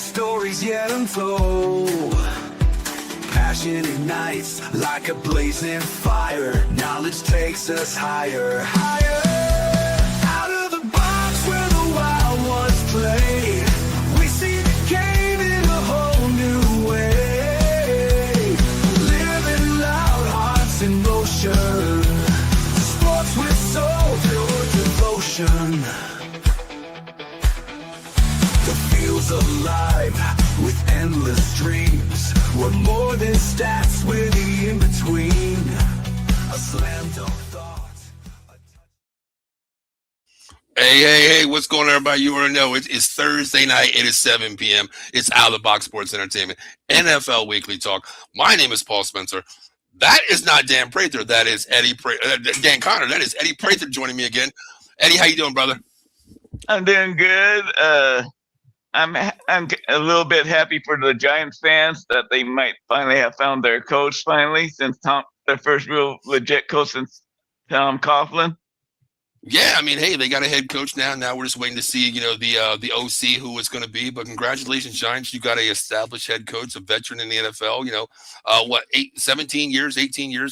stories yet untold. Passion ignites like a blazing fire. Knowledge takes us higher, higher. Out of the box where the wild ones play, we see the game in a whole new way. Living loud, hearts in motion. Sports with soul, pure devotion. The field's alive with endless dreams. We're more than stats, we're the in-between. A slam dunk thought. Hey, what's going on, everybody? You already know it's Thursday night. It is 7 p.m. It's Out of the Box Sports Entertainment, NFL Weekly Talk. My name is Paul Spencer. That is not Dan Prather. That is Dan Connor. That is Eddie Prather joining me again. Eddie, how you doing, brother? I'm doing good. I'm a little bit happy for the Giants fans that they might finally have found their coach since their first real legit coach since Tom Coughlin. Yeah, I mean, hey, they got a head coach now. Now we're just waiting to see, the OC who it's going to be. But congratulations, Giants. You got a established head coach, a veteran in the NFL. 18 years.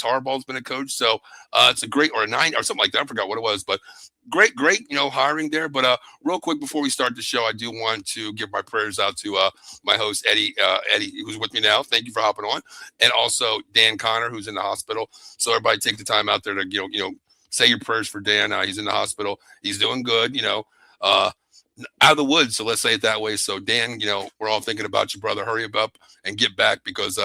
Harbaugh's been a coach. So it's a great, or 9 or something like that. I forgot what it was, but great, hiring there. But real quick before we start the show, I do want to give my prayers out to my host, Eddie, who's with me now. Thank you for hopping on. And also Dan Connor, who's in the hospital. So everybody take the time out there to, say your prayers for Dan. He's in the hospital. He's doing good, out of the woods. So let's say it that way. So Dan, we're all thinking about you, brother. Hurry up and get back, because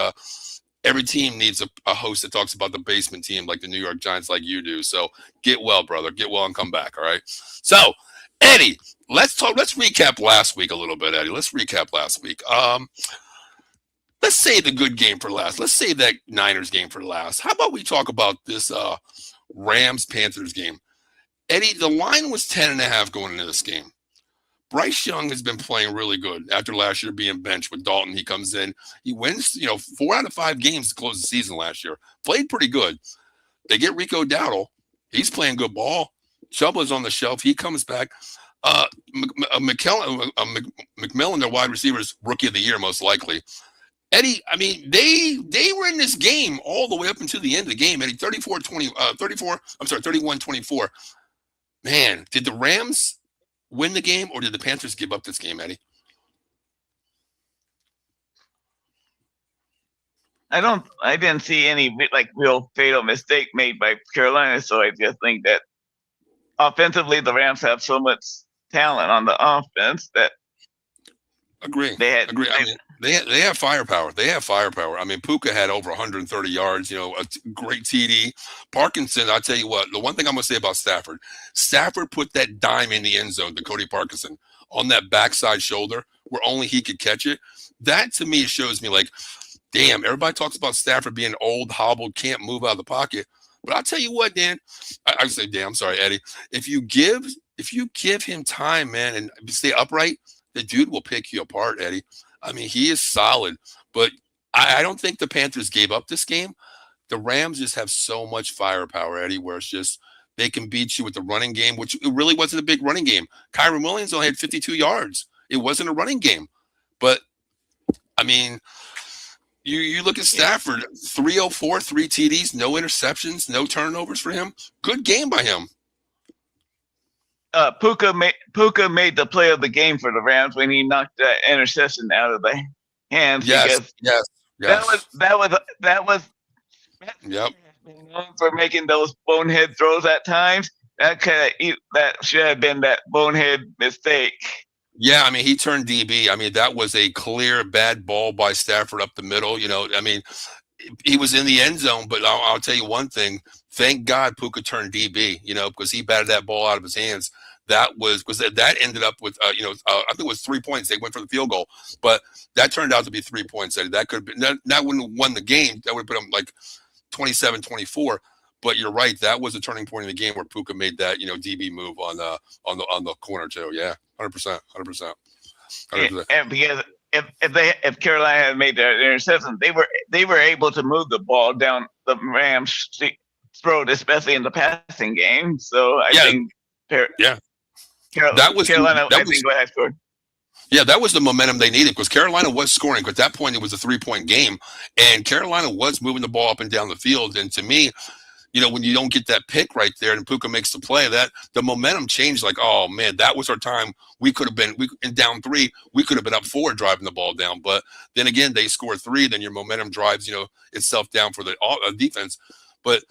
every team needs a host that talks about the basement team like the New York Giants, like you do. So get well, brother. Get well and come back. All right. So Eddie, let's recap last week a little bit, Eddie. Let's recap last week. Let's save the good game for last. Let's save that Niners game for last. How about we talk about this Rams-Panthers game? Eddie, the line was 10.5 going into this game. Bryce Young has been playing really good after last year being benched with Dalton. He comes in, he wins, 4 out of 5 games to close the season last year. Played pretty good. They get Rico Dowdle. He's playing good ball. Chuba's on the shelf. He comes back. McMillan, their wide receivers, rookie of the year, most likely. Eddie, I mean, they were in this game all the way up until the end of the game. Eddie, 31-24. Man, did the Rams win the game, or did the Panthers give up this game, Eddie? I didn't see any real fatal mistake made by Carolina, so I just think that offensively the Rams have so much talent on the offense that Agree. They have firepower. I mean, Puka had over 130 yards, a great TD. Parkinson, I'll tell you what, the one thing I'm going to say about Stafford put that dime in the end zone to Cody Parkinson on that backside shoulder where only he could catch it. That, to me, shows me damn, everybody talks about Stafford being old, hobbled, can't move out of the pocket. But I'll tell you what, Dan, I say, Dan, I'm sorry, Eddie. If you give him time, man, and stay upright, the dude will pick you apart, Eddie. I mean, he is solid, but I don't think the Panthers gave up this game. The Rams just have so much firepower, Eddie, where it's just they can beat you with the running game, which it really wasn't a big running game. Kyren Williams only had 52 yards. It wasn't a running game. But, I mean, you look at Stafford, 304, 3 TDs, no interceptions, no turnovers for him. Good game by him. Puka made the play of the game for the Rams when he knocked that interception out of the hands. Yes. That was. Yep. For making those bonehead throws at times. That should have been that bonehead mistake. Yeah, I mean, he turned DB. I mean, that was a clear bad ball by Stafford up the middle. I mean, he was in the end zone, but I'll tell you one thing. Thank God Puka turned DB, because he batted that ball out of his hands. That ended up with, I think it was 3 points. They went for the field goal, but that turned out to be 3 points. That could have been, that wouldn't have won the game. That would have put them 27-24. But you're right. That was a turning point in the game where Puka made that, DB move on the corner too. Yeah, 100%. And because if Carolina had made their interception, they were able to move the ball down the Rams' throat, especially in the passing game. So I think Carolina, I think, go ahead, Gordon. Yeah, that was the momentum they needed because Carolina was scoring. At that point, it was a 3-point game, and Carolina was moving the ball up and down the field. And to me, when you don't get that pick right there and Puka makes the play, that the momentum changed. Like, oh man, that was our time. We could have been in down 3. We could have been up 4 driving the ball down. But then again, they score 3. Then your momentum drives, itself down for the defense. But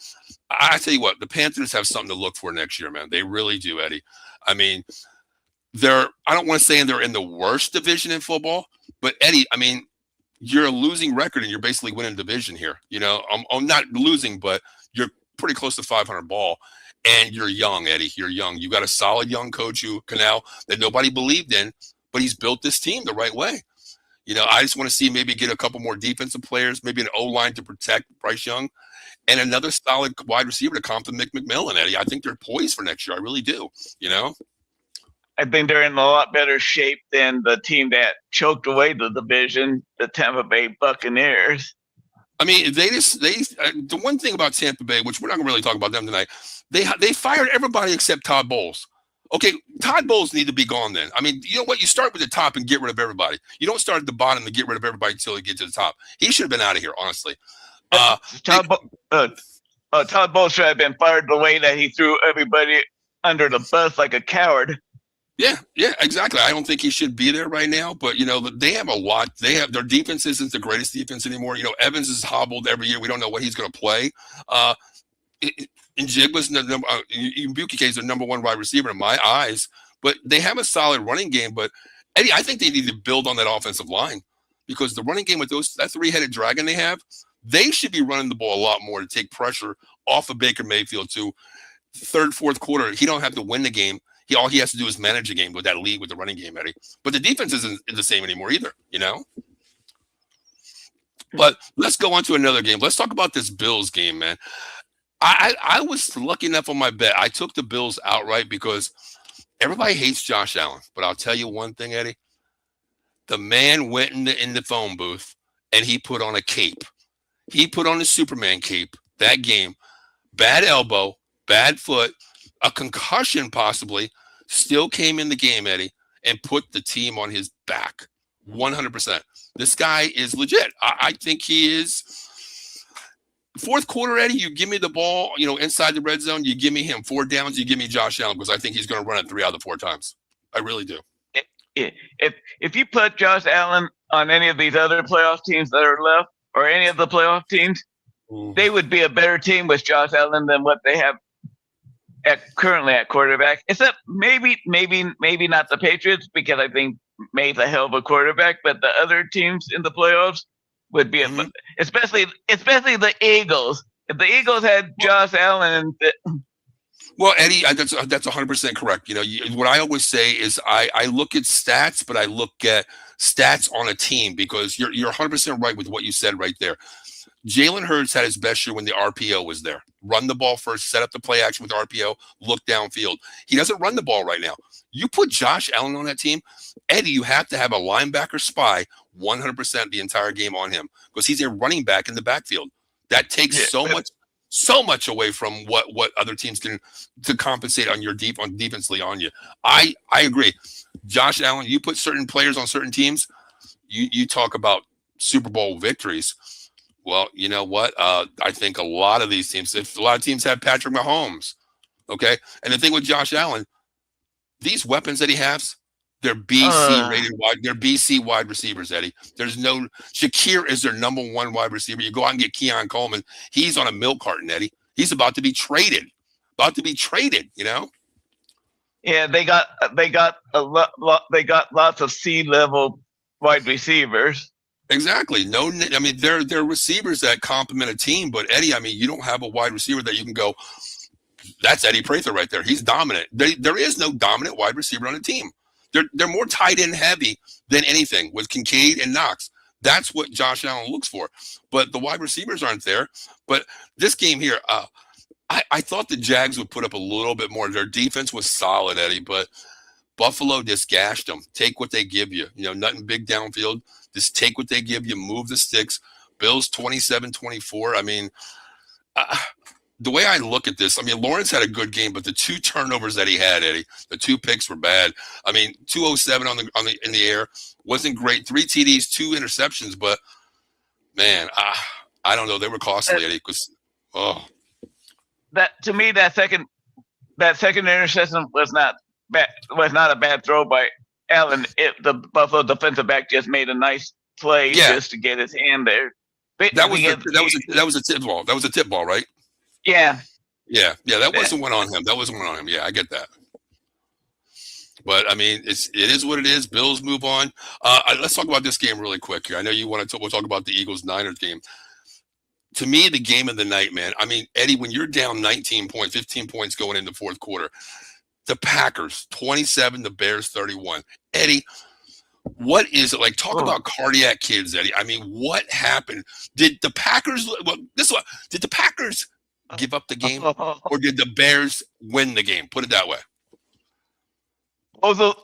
I tell you what, the Panthers have something to look for next year, man. They really do, Eddie. I mean, I don't want to say they're in the worst division in football, but Eddie, I mean, you're a losing record and you're basically winning division here. I'm not losing, but you're pretty close to 500 ball, and you're young, Eddie. You're young. You got a solid young coach, Canal, that nobody believed in, but he's built this team the right way. I just want to see maybe get a couple more defensive players, maybe an O-line to protect Bryce Young, and another solid wide receiver to complement McMillan, Eddie. I think they're poised for next year. I really do. I think they're in a lot better shape than the team that choked away the division, the Tampa Bay Buccaneers. I mean, the one thing about Tampa Bay, which we're not going to really talk about them tonight, they fired everybody except Todd Bowles. Okay, Todd Bowles need to be gone then. I mean, you know what? You start with the top and get rid of everybody. You don't start at the bottom and get rid of everybody until you get to the top. He should have been out of here, honestly. Todd Bowles should have been fired the way that he threw everybody under the bus like a coward. Yeah, exactly. I don't think he should be there right now, but they have a lot. Their defense isn't the greatest defense anymore. Evans is hobbled every year. We don't know what he's going to play. And Jigba's Buki is their number 1 wide receiver in my eyes, but they have a solid running game. But Eddie, I think they need to build on that offensive line because the running game with that 3-headed dragon they have, they should be running the ball a lot more to take pressure off of Baker Mayfield to third, fourth quarter. He don't have to win the game. All he has to do is manage the game with that lead with the running game, Eddie. But the defense isn't the same anymore either, But let's go on to another game. Let's talk about this Bills game, man. I was lucky enough on my bet. I took the Bills outright because everybody hates Josh Allen. But I'll tell you one thing, Eddie. The man went in the phone booth and he put on a cape. He put on the Superman cape that game. Bad elbow, bad foot, a concussion possibly, still came in the game, Eddie, and put the team on his back. 100%. This guy is legit. I think he is. Fourth quarter, Eddie, you give me the ball, inside the red zone, you give me him 4 downs, you give me Josh Allen because I think he's going to run it 3 out of the 4 times. I really do. If you put Josh Allen on any of these other playoff teams that are left or any of the playoff teams, they would be a better team with Josh Allen than what they have currently at quarterback, except maybe not the Patriots because I think May's a hell of a quarterback, but the other teams in the playoffs would be especially the Eagles. If the Eagles had Josh Allen, well, Eddie, that's 100% correct. What I always say is I look at stats, but I look at stats on a team because you're 100% right with what you said right there. Jalen Hurts had his best year when the RPO was there. Run the ball first, set up the play action with RPO, look downfield. He doesn't run the ball right now. You put Josh Allen on that team, Eddie, you have to have a linebacker spy 100% the entire game on him because he's a running back in the backfield. That takes so much away from what other teams can to compensate on defensively on you. I agree. Josh Allen, you put certain players on certain teams, you talk about Super Bowl victories. Well, you know what? I think a lot of these teams, if a lot of teams have Patrick Mahomes, okay? And the thing with Josh Allen, these weapons that he has, they're BC rated wide. They're BC wide receivers, Eddie. There's no Shakir is their number 1 wide receiver. You go out and get Keon Coleman. He's on a milk carton, Eddie. He's about to be traded. Yeah, they got they got lots of C-level wide receivers. Exactly. No, I mean they're receivers that complement a team, but Eddie, I mean you don't have a wide receiver that you can go. That's Eddie Prather right there. He's dominant. There is no dominant wide receiver on a team. They're more tight end heavy than anything with Kincaid and Knox. That's what Josh Allen looks for. But the wide receivers aren't there. But this game here, I thought the Jags would put up a little bit more. Their defense was solid, Eddie, but Buffalo just gashed them. Take what they give you. Nothing big downfield. Just take what they give you, move the sticks. Bills 27-24. I mean, the way I look at this, I mean, Lawrence had a good game, but the 2 turnovers that he had, Eddie, the 2 picks were bad. I mean, 207 in the air wasn't great. 3 TDs, 2 interceptions, but man, I don't know. They were costly, Eddie. That to me, that second interception was not bad. Was not a bad throw by Allen. The Buffalo defensive back just made a nice play just to get his hand there. That was a tip ball. That was a tip ball, right? Yeah. That wasn't one on him. Yeah, I get that. But I mean, it is what it is. Bills move on. Let's talk about this game really quick here. I know you want to. We'll talk about the Eagles-Niners game. To me, the game of the night, man. I mean, Eddie, when you're down 19 points, 15 points going into the fourth quarter, the Packers 27, the Bears 31. Eddie, what is it like? Talk about cardiac kids, Eddie. I mean, what happened? Did the Packers? Well, did the Packers give up the game, or did the Bears win the game? Put it that way. Also,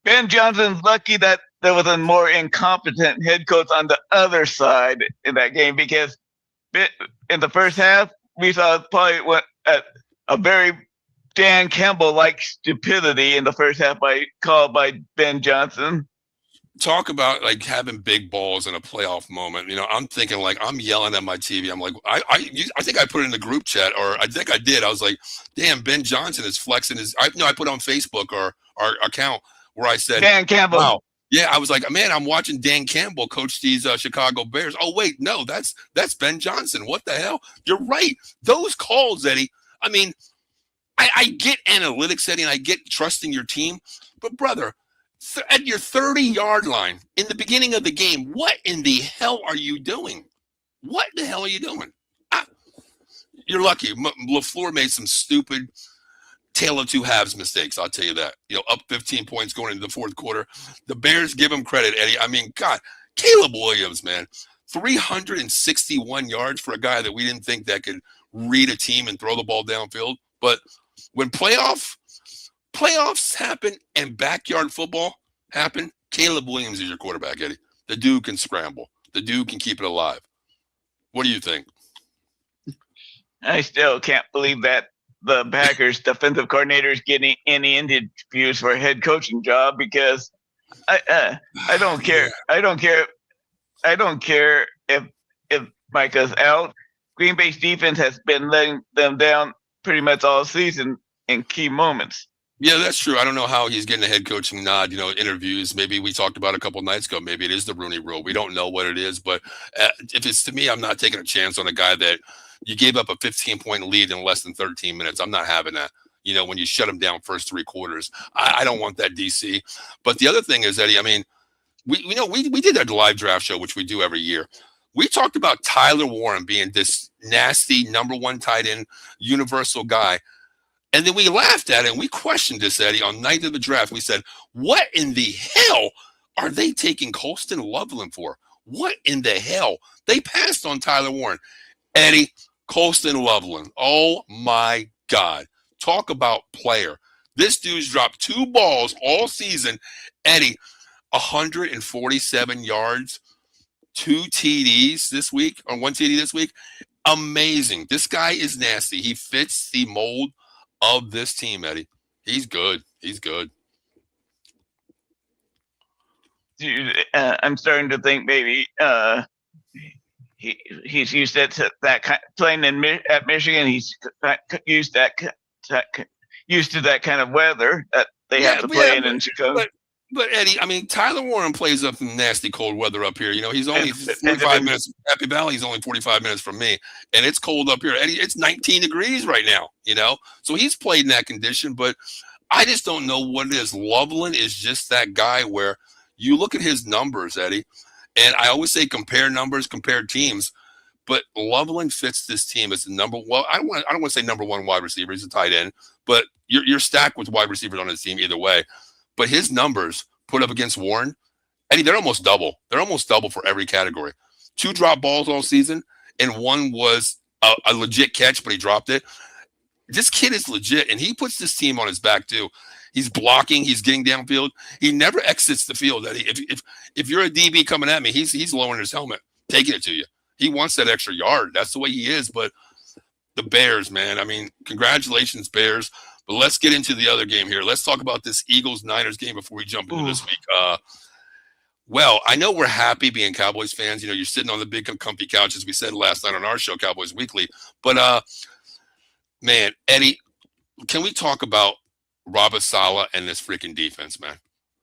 Ben Johnson's lucky that there was a more incompetent head coach on the other side in that game, because in the first half we saw probably a very Dan Campbell-like stupidity in the first half called by Ben Johnson. Talk about like having big balls in a playoff moment. You know, I'm thinking like I'm yelling at my TV. I'm like, I think I put it in the group chat, or I think I did. I was like, damn, Ben Johnson is flexing his. I put on Facebook or our account where I said Dan Campbell. Wow. Yeah, I was like, man, I'm watching Dan Campbell coach these Chicago Bears. Oh wait, no, that's Ben Johnson. What the hell? You're right. Those calls, Eddie. I mean, I get analytics, Eddie, and I get trusting your team, but brother, at your 30-yard line in the beginning of the game, what in the hell are you doing? What the hell are you doing? You're lucky. LaFleur made some stupid tale of two halves mistakes, I'll tell you that. You know, up 15 points going into the fourth quarter. The Bears, give him credit, Eddie. I mean, God, Caleb Williams, man, 361 yards for a guy that we didn't think that could read a team and throw the ball downfield. But when playoffs happen and backyard football happen, Caleb Williams is your quarterback, Eddie. The dude can scramble. The dude can keep it alive. What do you think? I still can't believe that the Packers defensive coordinator is getting any interviews for a head coaching job, because I don't care. I don't care if Micah's out. Green Bay's defense has been letting them down pretty much all season in key moments. Yeah, that's true. I don't know how he's getting a head coaching nod, you know, interviews. Maybe we talked about a couple of nights ago. Maybe it is the Rooney Rule. We don't know what it is. But if it's to me, I'm not taking a chance on a guy that you gave up a 15-point lead in less than 13 minutes. I'm not having that, you know, when you shut him down first 3 quarters. I don't want that, DC. But the other thing is, Eddie, I mean, we did that live draft show, which we do every year. We talked about Tyler Warren being this nasty number 1 tight end, universal guy. And then we laughed at it and we questioned this, Eddie, on night of the draft. We said, what in the hell are they taking Colston Loveland for? What in the hell? They passed on Tyler Warren. Eddie, Colston Loveland. Oh, my God. Talk about player. This dude's dropped 2 balls all season. Eddie, 147 yards, 2 TDs this week, or 1 TD this week. Amazing. This guy is nasty. He fits the mold of this team, Eddie. He's good. He's good. I'm starting to think maybe he's used that playing at Michigan. He's used to that kind of weather that they have to play in Chicago. But Eddie, I mean, Tyler Warren plays up in nasty cold weather up here. You know, he's only 45 minutes. Happy Valley, he's only 45 minutes from me, and it's cold up here. Eddie, it's 19 degrees right now. You know, so he's played in that condition. But I just don't know what it is. Loveland is just that guy where you look at his numbers, Eddie, and I always say compare numbers, compare teams. But Loveland fits this team as the number. Well, I don't want to say number 1 wide receiver. He's a tight end, but you're stacked with wide receivers on his team either way. But his numbers put up against Warren, Eddie, they're almost double. They're almost double for every category. 2 drop balls all season, and 1 was a legit catch, but he dropped it. This kid is legit, and he puts this team on his back too. He's blocking. He's getting downfield. He never exits the field, Eddie. If you're a DB coming at me, he's lowering his helmet, taking it to you. He wants that extra yard. That's the way he is. But the Bears, man. I mean, congratulations, Bears. But let's get into the other game here. Let's talk about this Eagles-Niners game before we jump into this week. Well, I know we're happy being Cowboys fans. You know, you're sitting on the big comfy couch, as we said last night on our show, Cowboys Weekly. But, man, Eddie, can we talk about Robert Saleh and this freaking defense, man?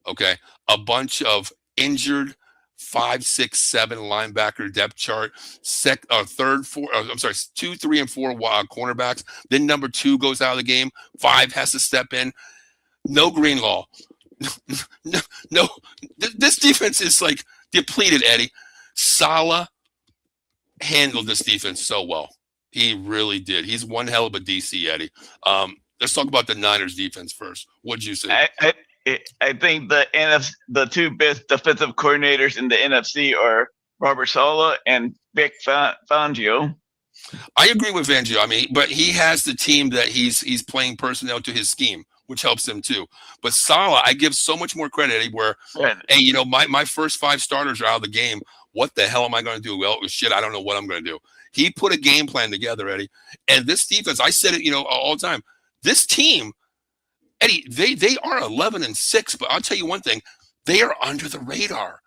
Okay. A bunch of injured 5, 6, 7 linebacker depth chart, 2, 3, and 4 cornerbacks. Then number 2 goes out of the game. 5 has to step in. No Greenlaw. No. This defense is like depleted, Eddie. Saleh handled this defense so well. He really did. He's one hell of a DC, Eddie. Let's talk about the Niners defense first. What'd you say? I think the two best defensive coordinators in the NFC are Robert Saleh and Vic Fangio. I agree with Fangio. I mean, but he has the team that he's playing personnel to his scheme, which helps him too. But Saleh, I give so much more credit, Eddie, where, hey, you know, my first 5 starters are out of the game. What the hell am I going to do? Well, shit, I don't know what I'm going to do. He put a game plan together, Eddie. And this defense, I said it, you know, all the time. This team, Eddie, they are 11-6, but I'll tell you one thing, they are under the radar.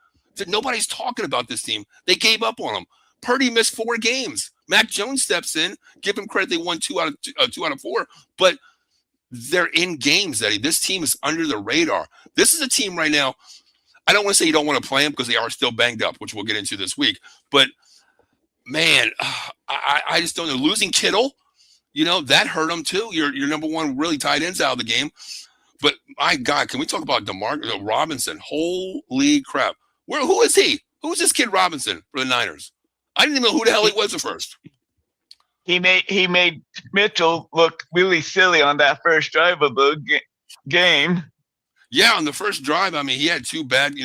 Nobody's talking about this team. They gave up on them. Purdy missed 4 games. Mac Jones steps in. Give him credit. They won 2 out of 4, but they're in games, Eddie. This team is under the radar. This is a team right now. I don't want to say you don't want to play them because they are still banged up, which we'll get into this week. But, man, I just don't know. Losing Kittle, you know, that hurt them too. Your number 1 really tight ends out of the game. But, my God, can we talk about Robinson? Holy crap. Who is he? Who's this kid Robinson for the Niners? I didn't even know who the hell he was at first. He made Mitchell look really silly on that first drive of the game. Yeah, on the first drive, I mean, he had 2 bad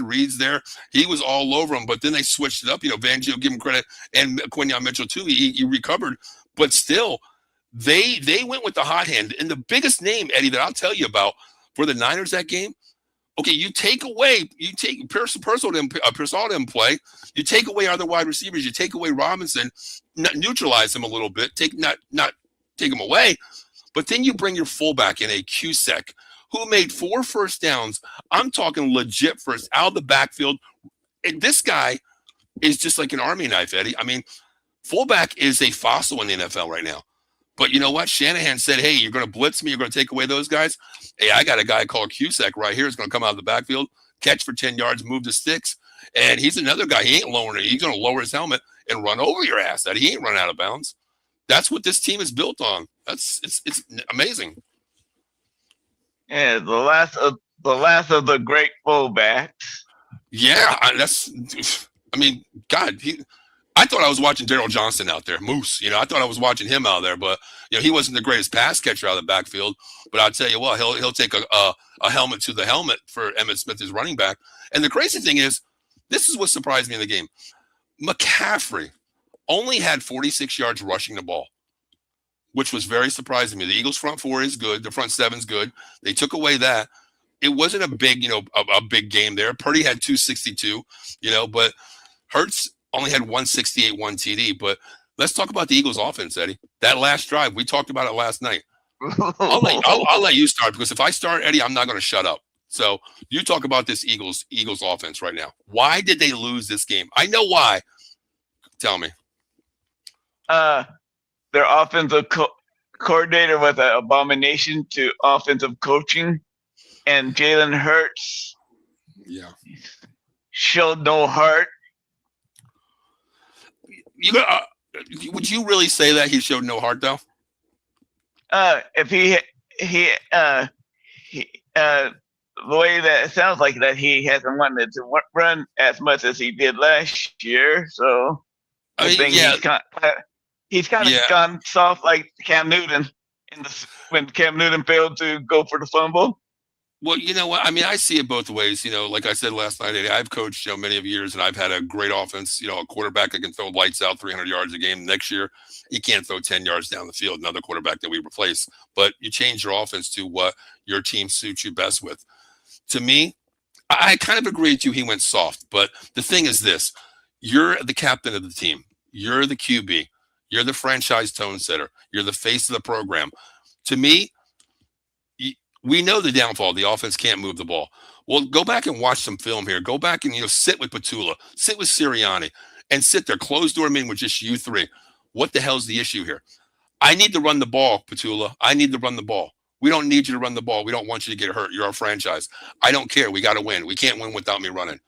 reads there. He was all over him, but then they switched it up. You know, Fangio, give him credit, and Quinyon Mitchell too. He recovered, but still, they went with the hot hand. And the biggest name, Eddie, that I'll tell you about for the Niners that game. Okay, you take Pearsall didn't play. You take away other wide receivers. You take away Robinson, neutralize him a little bit. Not take him away, but then you bring your fullback in, a Cusack, who made 4 first downs. I'm talking legit first out of the backfield. And this guy is just like an army knife, Eddie. I mean, fullback is a fossil in the NFL right now. But you know what? Shanahan said, hey, you're going to blitz me. You're going to take away those guys. Hey, I got a guy called Cusack right here. He's going to come out of the backfield, catch for 10 yards, move the sticks. And he's another guy. He ain't lowering it. He's going to lower his helmet and run over your ass. That he ain't run out of bounds. That's what this team is built on. It's amazing. Yeah, the last of the great fullbacks. Yeah, I mean, God, I thought I was watching Daryl Johnston out there, Moose. You know, I thought I was watching him out there, but you know, he wasn't the greatest pass catcher out of the backfield. But I'll tell you what, he'll take a helmet to the helmet for Emmitt Smith, his running back. And the crazy thing is, this is what surprised me in the game. McCaffrey only had 46 yards rushing the ball, which was very surprising to me. The Eagles' front 4 is good. The front 7's good. They took away that. It wasn't a big, a big game there. Purdy had 262, but Hurts only had 168, 1 TD. But let's talk about the Eagles' offense, Eddie. That last drive, we talked about it last night. I'll let you start, because if I start, Eddie, I'm not going to shut up. So you talk about this Eagles offense right now. Why did they lose this game? I know why. Tell me. Their offensive coordinator was an abomination to offensive coaching, and Jalen Hurts showed no heart. Would you really say that he showed no heart, though? If the way that it sounds like that, he hasn't wanted to run as much as he did last year. So I think he's kind of gone soft like Cam Newton when Cam Newton failed to go for the fumble. Well, you know what? I mean, I see it both ways. Like I said last night, I've coached many of years, and I've had a great offense. A quarterback that can throw lights out 300 yards a game. Next year, he can't throw 10 yards down the field. Another quarterback that we replace. But you change your offense to what your team suits you best with. To me, I kind of agree with you. He went soft. But the thing is this: you're the captain of the team. You're the QB. You're the franchise tone setter. You're the face of the program. To me, we know the downfall. The offense can't move the ball. Well, go back and watch some film here. Go back and, sit with Petula, sit with Sirianni, and sit there, closed door meeting with just you three. What the hell's the issue here? I need to run the ball, Petula. I need to run the ball. We don't need you to run the ball. We don't want you to get hurt. You're our franchise. I don't care. We got to win. We can't win without me running.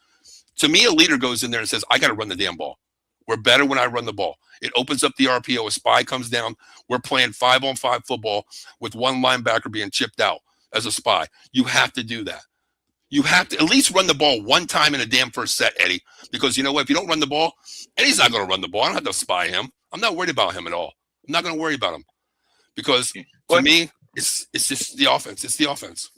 To me, a leader goes in there and says, I got to run the damn ball. We're better when I run the ball. It opens up the RPO. A spy comes down. We're playing 5-on-5 football with one linebacker being chipped out as a spy. You have to do that. You have to at least run the ball one time in a damn first set, Eddie. Because you know what? If you don't run the ball, Eddie's not going to run the ball. I don't have to spy him. I'm not worried about him at all. I'm not going to worry about him. Because to me, it's just the offense. It's the offense.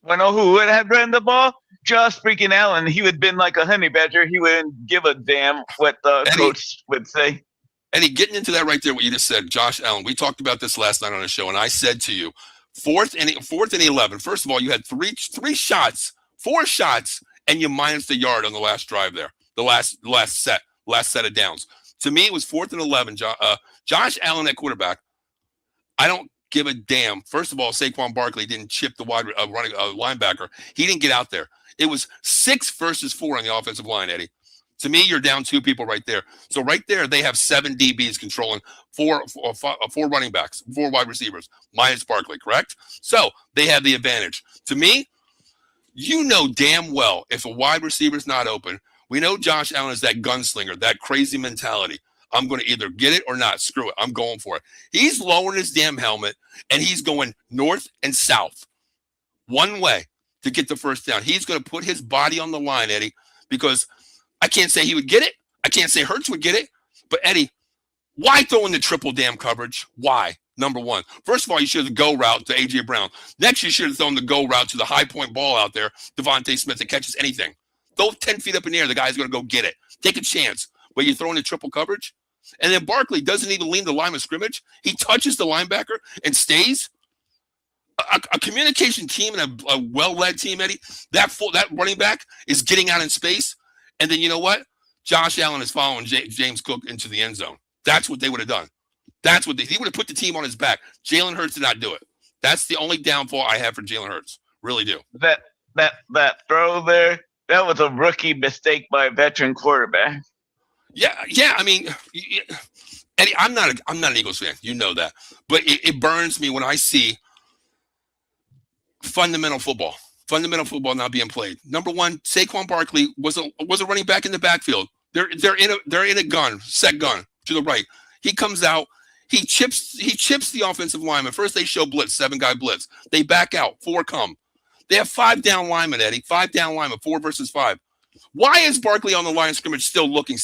I know who would have run the ball? Josh freaking Allen. He would have been like a honey badger. He wouldn't give a damn what the coach would say. Eddie, getting into that right there, what you just said, Josh Allen. We talked about this last night on the show, and I said to you, fourth and 11. First of all, you had three shots, 4 shots, and you minus the yard on the last drive there. The last set of downs. To me, it was 4th and 11. Josh Allen at quarterback. I don't give a damn. First of all, Saquon Barkley didn't chip the running linebacker. He didn't get out there. It was 6 versus 4 on the offensive line, Eddie. To me, you're down 2 people right there. So right there, they have 7 DBs controlling 4 running backs, 4 wide receivers, minus Barkley, correct? So they have the advantage. To me, you know damn well if a wide receiver's not open, we know Josh Allen is that gunslinger, that crazy mentality. I'm going to either get it or not. Screw it. I'm going for it. He's lowering his damn helmet, and he's going north and south one way to get the first down. He's going to put his body on the line, Eddie, because I can't say he would get it. I can't say Hurts would get it. But, Eddie, why throw in the triple damn coverage? Why? Number one. First of all, you should have the go route to A.J. Brown. Next, you should have thrown the go route to the high point ball out there, Devontae Smith, that catches anything. Throw 10 feet up in the air. The guy's going to go get it. Take a chance. But you're throwing the triple coverage? And then Barkley doesn't even lean the line of scrimmage. He touches the linebacker and stays. A communication team and a well-led team, Eddie, that running back is getting out in space. And then you know what? Josh Allen is following James Cook into the end zone. That's what they would have done. He would have put the team on his back. Jalen Hurts did not do it. That's the only downfall I have for Jalen Hurts. Really do. That throw there, that was a rookie mistake by a veteran quarterback. Yeah. I mean, Eddie, I'm not an Eagles fan. You know that. But it burns me when I see fundamental football not being played. Number one, Saquon Barkley was a running back in the backfield. They're in a gun, set gun to the right. He comes out. He chips the offensive lineman. First they show blitz, 7-guy blitz. They back out, 4 come. They have 5 down linemen, Eddie. 5 down linemen, 4 versus 5. Why is Barkley on the line of scrimmage still looking?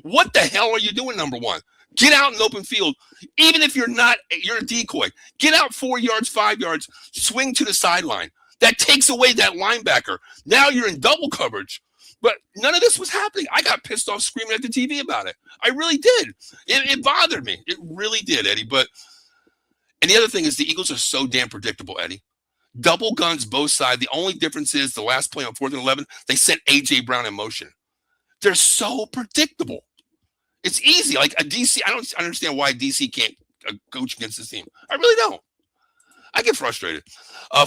What the hell are you doing, number one? Get out in the open field. Even if you're a decoy. Get out 4 yards, 5 yards, swing to the sideline. That takes away that linebacker. Now you're in double coverage. But none of this was happening. I got pissed off screaming at the TV about it. I really did. It bothered me. It really did, Eddie. And the other thing is the Eagles are so damn predictable, Eddie. Double guns both sides. The only difference is the last play on 4th and 11, they sent A.J. Brown in motion. They're so predictable. It's easy. Like a DC, I don't understand why DC can't coach against this team. I really don't. I get frustrated.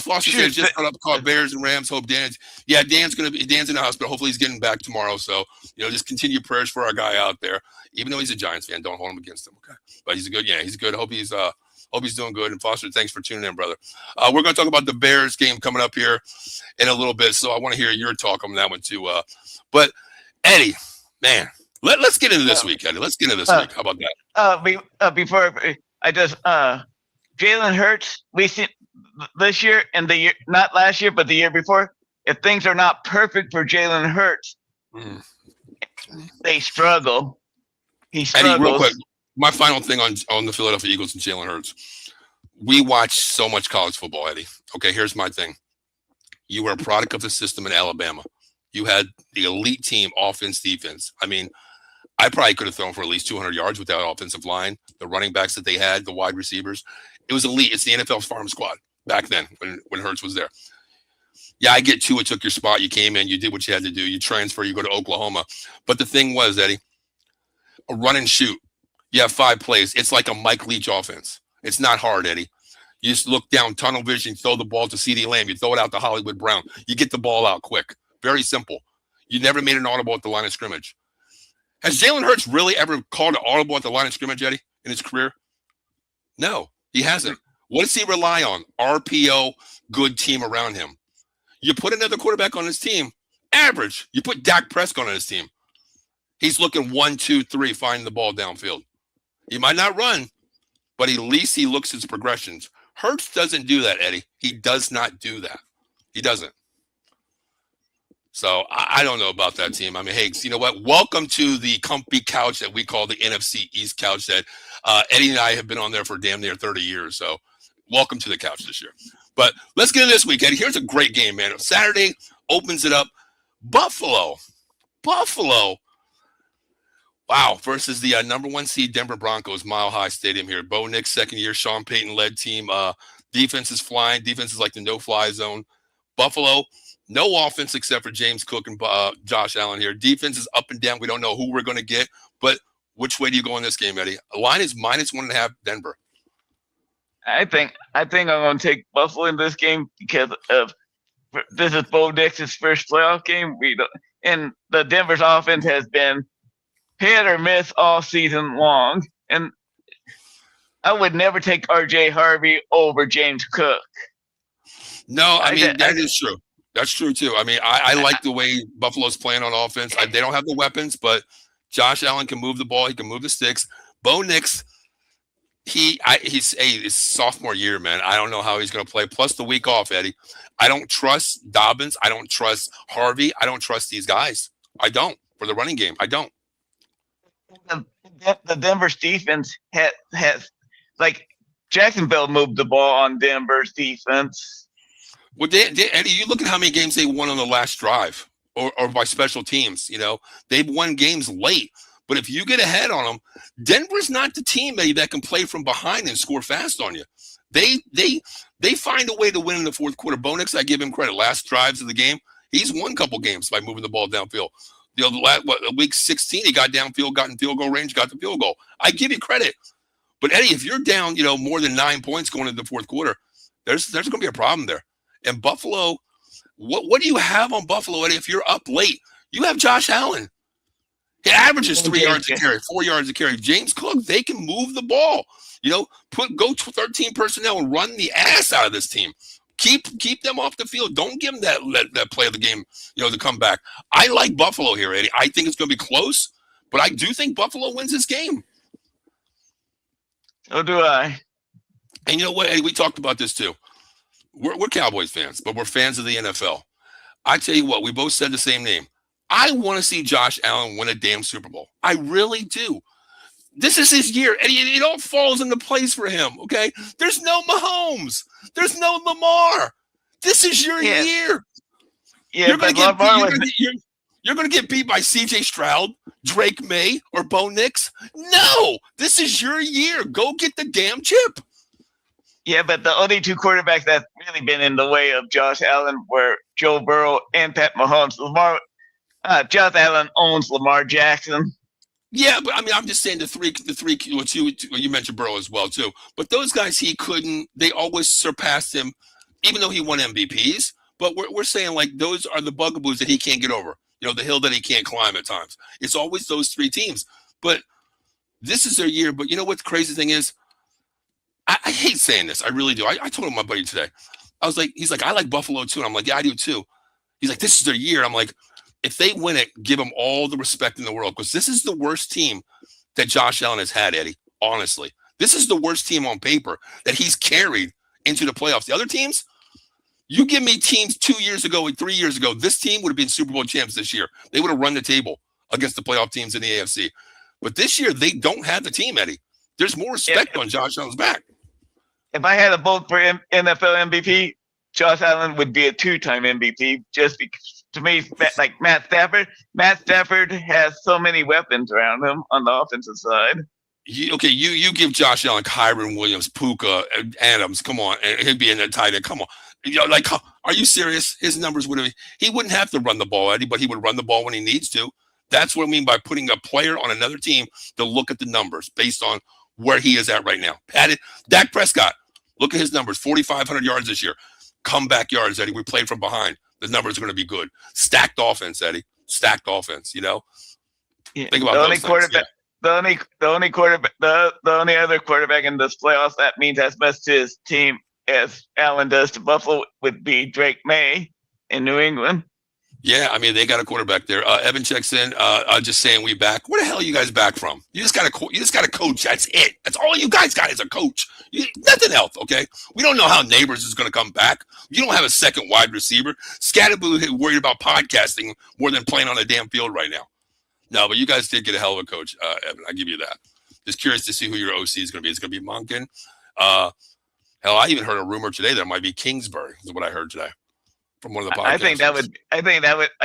Foster says just called Bears and Rams. Hope Dan's in the hospital. Hopefully he's getting back tomorrow. So, just continue prayers for our guy out there. Even though he's a Giants fan, don't hold him against him. Okay. But he's good. Hope he's doing good. And Foster, thanks for tuning in, brother. We're going to talk about the Bears game coming up here in a little bit. So I want to hear your talk on that one too. But Eddie, man, let's get into this week, Eddie. Let's get into this week. How about that? Before I just Jalen Hurts, we see this year and the year, not last year, but the year before, if things are not perfect for Jalen Hurts, they struggle. He struggles. Eddie, real quick, my final thing on the Philadelphia Eagles and Jalen Hurts. We watch so much college football, Eddie. Okay, here's my thing. You were a product of the system in Alabama. You had the elite team, offense, defense. I mean, I probably could have thrown for at least 200 yards with that offensive line, the running backs that they had, the wide receivers. It was elite. It's the NFL's farm squad back then when Hurts was there. Yeah, I get Tua took your spot. You came in. You did what you had to do. You transfer. You go to Oklahoma. But the thing was, Eddie, a run and shoot. You have 5 plays. It's like a Mike Leach offense. It's not hard, Eddie. You just look down, tunnel vision, throw the ball to CeeDee Lamb. You throw it out to Hollywood Brown. You get the ball out quick. Very simple. You never made an audible at the line of scrimmage. Has Jalen Hurts really ever called an audible at the line of scrimmage, Eddie, in his career? No, he hasn't. What does he rely on? RPO, good team around him. You put another quarterback on his team, average. You put Dak Prescott on his team. He's looking 1, 2, 3, finding the ball downfield. He might not run, but at least he looks at his progressions. Hurts doesn't do that, Eddie. He does not do that. He doesn't. So I don't know about that team. I mean, hey, you know what? Welcome to the comfy couch that we call the NFC East couch that Eddie and I have been on there for damn near 30 years. So welcome to the couch this year. But let's get into this week, Eddie. Here's a great game, man. Saturday opens it up. Buffalo. Wow, versus the number 1 seed Denver Broncos, Mile High Stadium here. Bo Nix, second year, Sean Payton-led team. Defense is flying. Defense is like the no-fly zone. Buffalo, no offense except for James Cook and Josh Allen here. Defense is up and down. We don't know who we're going to get, but which way do you go in this game, Eddie? The line is -1.5 Denver. I think I'm going to take Buffalo in this game because of this is Bo Nix's first playoff game. And the Denver's offense has been hit or miss all season long, and I would never take RJ Harvey over James Cook. No, I mean that is true. That's true too. I mean, I like the way Buffalo's playing on offense. They don't have the weapons, but Josh Allen can move the ball. He can move the sticks. Bo Nix, he's his sophomore year, man. I don't know how he's going to play. Plus the week off, Eddie. I don't trust Dobbins. I don't trust Harvey. I don't trust these guys. I don't for the running game. I don't. The Denver's defense has like Jacksonville moved the ball on Denver's defense. Well, Eddie, you look at how many games they won on the last drive or by special teams. You know, they've won games late. But if you get ahead on them, Denver's not the team, Eddie, that can play from behind and score fast on you. They find a way to win in the fourth quarter. Bo Nix, I give him credit. Last drives of the game, he's won a couple games by moving the ball downfield. You know, week 16, he got downfield, got in field goal range, got the field goal. I give you credit. But, Eddie, if you're down, you know, more than 9 points going into the fourth quarter, there's going to be a problem there. And Buffalo, what do you have on Buffalo, Eddie? If you're up late, you have Josh Allen. He averages 3 yards a carry, 4 yards a carry. James Cook, they can move the ball. You know, go 13 personnel and run the ass out of this team. Keep them off the field. Don't give them that play of the game, you know, to come back. I like Buffalo here, Eddie. I think it's going to be close, but I do think Buffalo wins this game. So do I. And you know what, Eddie? We talked about this too. We're Cowboys fans, but we're fans of the NFL. I tell you what, we both said the same name. I want to see Josh Allen win a damn Super Bowl. I really do. This is his year, and it all falls into place for him, okay? There's no Mahomes. There's no Lamar. This is your year. Yeah, you're going to get beat by C.J. Stroud, Drake May, or Bo Nix. No, this is your year. Go get the damn chip. Yeah, but the only 2 quarterbacks that's really been in the way of Josh Allen were Joe Burrow and Pat Mahomes. Josh Allen owns Lamar Jackson. Yeah, but I mean, I'm just saying the three. You mentioned Burrow as well too. But those guys, they always surpassed him, even though he won MVPs. But we're saying like those are the bugaboos that he can't get over. You know, the hill that he can't climb at times. It's always those 3 teams. But this is their year. But you know what the crazy thing is? I hate saying this. I really do. I told my buddy today. He's like, I like Buffalo too. And I'm like, yeah, I do too. He's like, this is their year. I'm like, if they win it, give them all the respect in the world because this is the worst team that Josh Allen has had, Eddie, honestly. This is the worst team on paper that he's carried into the playoffs. The other teams, you give me teams 2 years ago and 3 years ago, this team would have been Super Bowl champs this year. They would have run the table against the playoff teams in the AFC. But this year, they don't have the team, Eddie. There's more respect on Josh Allen's back. If I had a vote for NFL MVP, Josh Allen would be a 2-time MVP just because, to me, like Matt Stafford has so many weapons around him on the offensive side. You give Josh Allen, Kyron Williams, Puka, Adams, come on, and he'd be in that tight end. Come on. You know, like, are you serious? His numbers he wouldn't have to run the ball, Eddie, but he would run the ball when he needs to. That's what I mean by putting a player on another team to look at the numbers based on where he is at right now. Dak Prescott, look at his numbers, 4,500 yards this year. Comeback yards, Eddie. We played from behind. The numbers are going to be good. Stacked offense, Eddie. Stacked offense, you know? Yeah. Think about the only those quarterback. things, The only other quarterback in this playoffs that means as much to his team as Allen does to Buffalo would be Drake May in New England. Yeah, I mean, they got a quarterback there. Evan checks in, just saying we back. Where the hell are you guys back from? You just got to coach. That's it. That's all you guys got is a coach. Nothing else, okay? We don't know how Neighbors is going to come back. You don't have a second wide receiver. Scatterboo is worried about podcasting more than playing on the damn field right now. No, but you guys did get a hell of a coach, Evan. I give you that. Just curious to see who your OC is going to be. It's going to be Monken. Hell, I even heard a rumor today that it might be Kingsbury. Is what I heard today. From one of the podcasts. I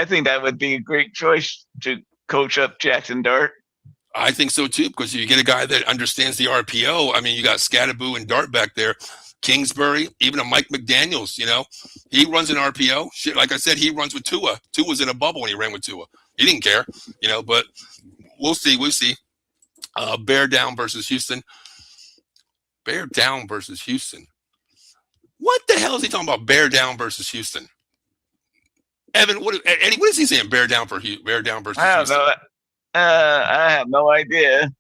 think that would be a great choice to coach up Jackson Dart. I think so too, because you get a guy that understands the RPO. I mean, you got Scatterboo and Dart back there, Kingsbury, even a Mike McDaniels. You know, he runs an RPO. Shit, like I said, he runs with Tua. Tua was in a bubble when he ran with Tua. He didn't care, you know. But we'll see. We'll see. Bear down versus Houston. Bear down versus Houston. What the hell is he talking about? Bear down versus Houston. Evan, Eddie, what is he saying? Bear down versus Houston. I don't know. I have no idea.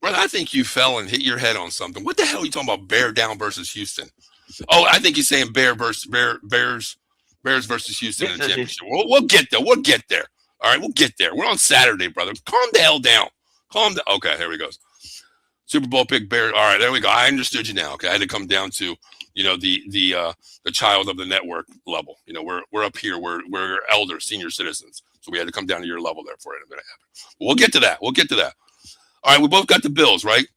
Brother, I think you fell and hit your head on something. What the hell are you talking about? Bear down versus Houston. Oh, I think he's saying Bears versus Houston in the championship. We'll get there. We'll get there. All right, we'll get there. We're on Saturday, brother. Calm the hell down. Calm down. Okay, here we go. Super Bowl pick Bears. All right, there we go. I understood you now. Okay, I had to come down to, you know, the child of the network level. You know, we're up here. We're elders, senior citizens. So we had to come down to your level there for it to happen. We'll get to that. We'll get to that. All right, we both got the Bills, right?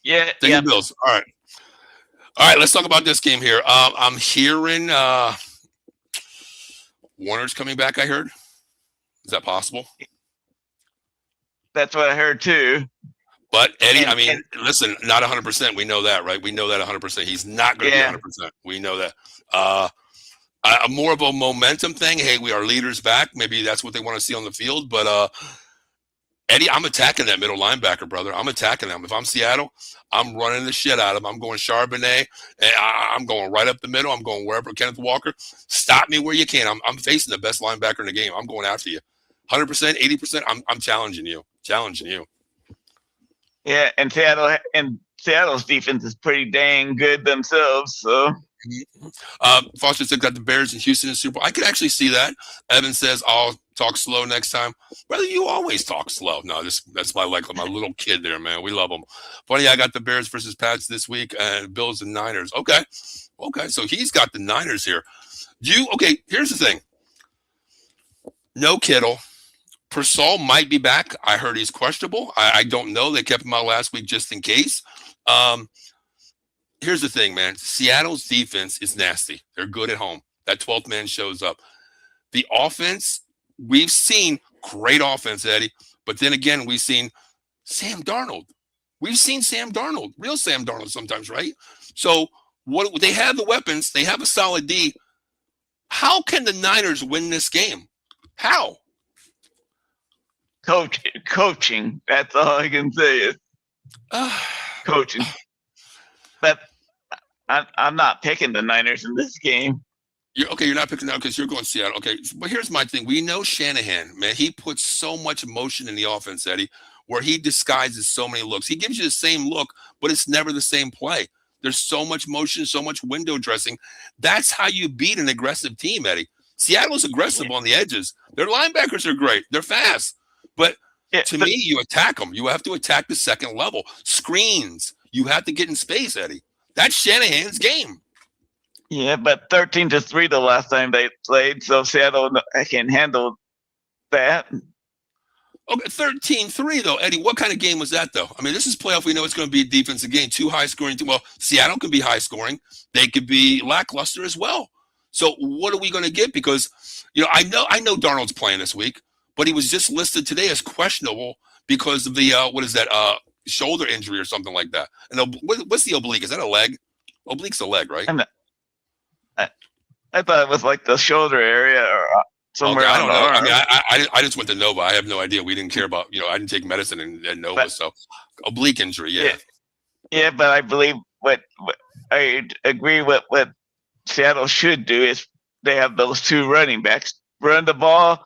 Yeah. The Bills. All right. Let's talk about this game here. I'm hearing Warner's coming back. I heard. Is that possible? That's what I heard too. But Eddie, I mean, listen, not 100%. We know that, right? We know that 100%. He's not going to be 100%. We know that. More of a momentum thing. Hey, we are leaders back. Maybe that's what they want to see on the field. But Eddie, I'm attacking that middle linebacker, brother. I'm attacking them. If I'm Seattle, I'm running the shit out of them. I'm going Charbonnet. And I'm going right up the middle. I'm going wherever. Kenneth Walker, stop me where you can. I'm facing the best linebacker in the game. I'm going after you. 100%, 80%. I'm challenging you. Yeah, and Seattle's defense is pretty dang good themselves. So Foster said got the Bears in Houston in Super Bowl. I could actually see that. Evan says I'll talk slow next time. Brother, you always talk slow. No, that's my little kid there, man. We love him. Funny, I got the Bears versus Pats this week and Bills and Niners. Okay. So he's got the Niners here. Here's the thing. No Kittle. Persall might be back. I heard he's questionable. I don't know. They kept him out last week just in case. Here's the thing, man. Seattle's defense is nasty. They're good at home. That 12th man shows up. The offense, we've seen great offense, Eddie. But then again, we've seen Sam Darnold. Real Sam Darnold sometimes, right? So what they have the weapons. They have a solid D. How can the Niners win this game? How? Coaching. That's all I can say is coaching. But I'm not picking the Niners in this game. You're not picking out because you're going Seattle. Okay, but here's my thing. We know Shanahan, man. He puts so much emotion in the offense, Eddie, where he disguises so many looks. He gives you the same look, but it's never the same play. There's so much motion, so much window dressing. That's how you beat an aggressive team, Eddie. Seattle's aggressive on the edges. Their linebackers are great. They're fast. But to me, you attack them. You have to attack the second level. Screens. You have to get in space, Eddie. That's Shanahan's game. Yeah, but 13-3 the last time they played, so Seattle can handle that. Okay, 13-3 though, Eddie. What kind of game was that though? I mean, this is playoff. We know it's going to be a defensive game. Two high scoring. Well, Seattle can be high scoring. They could be lackluster as well. So what are we going to get? Because I know Darnold's playing this week, but he was just listed today as questionable because of the shoulder injury or something like that. And what's the oblique? Is that a leg? Oblique's a leg, right? I thought it was like the shoulder area, or somewhere Okay, I on don't the know. I arm. mean, I just went to Nova. I have no idea. We didn't care about, I didn't take medicine in Nova. But So oblique injury, yeah. yeah, but I believe what I agree with what Seattle should do is they have those two running backs run the ball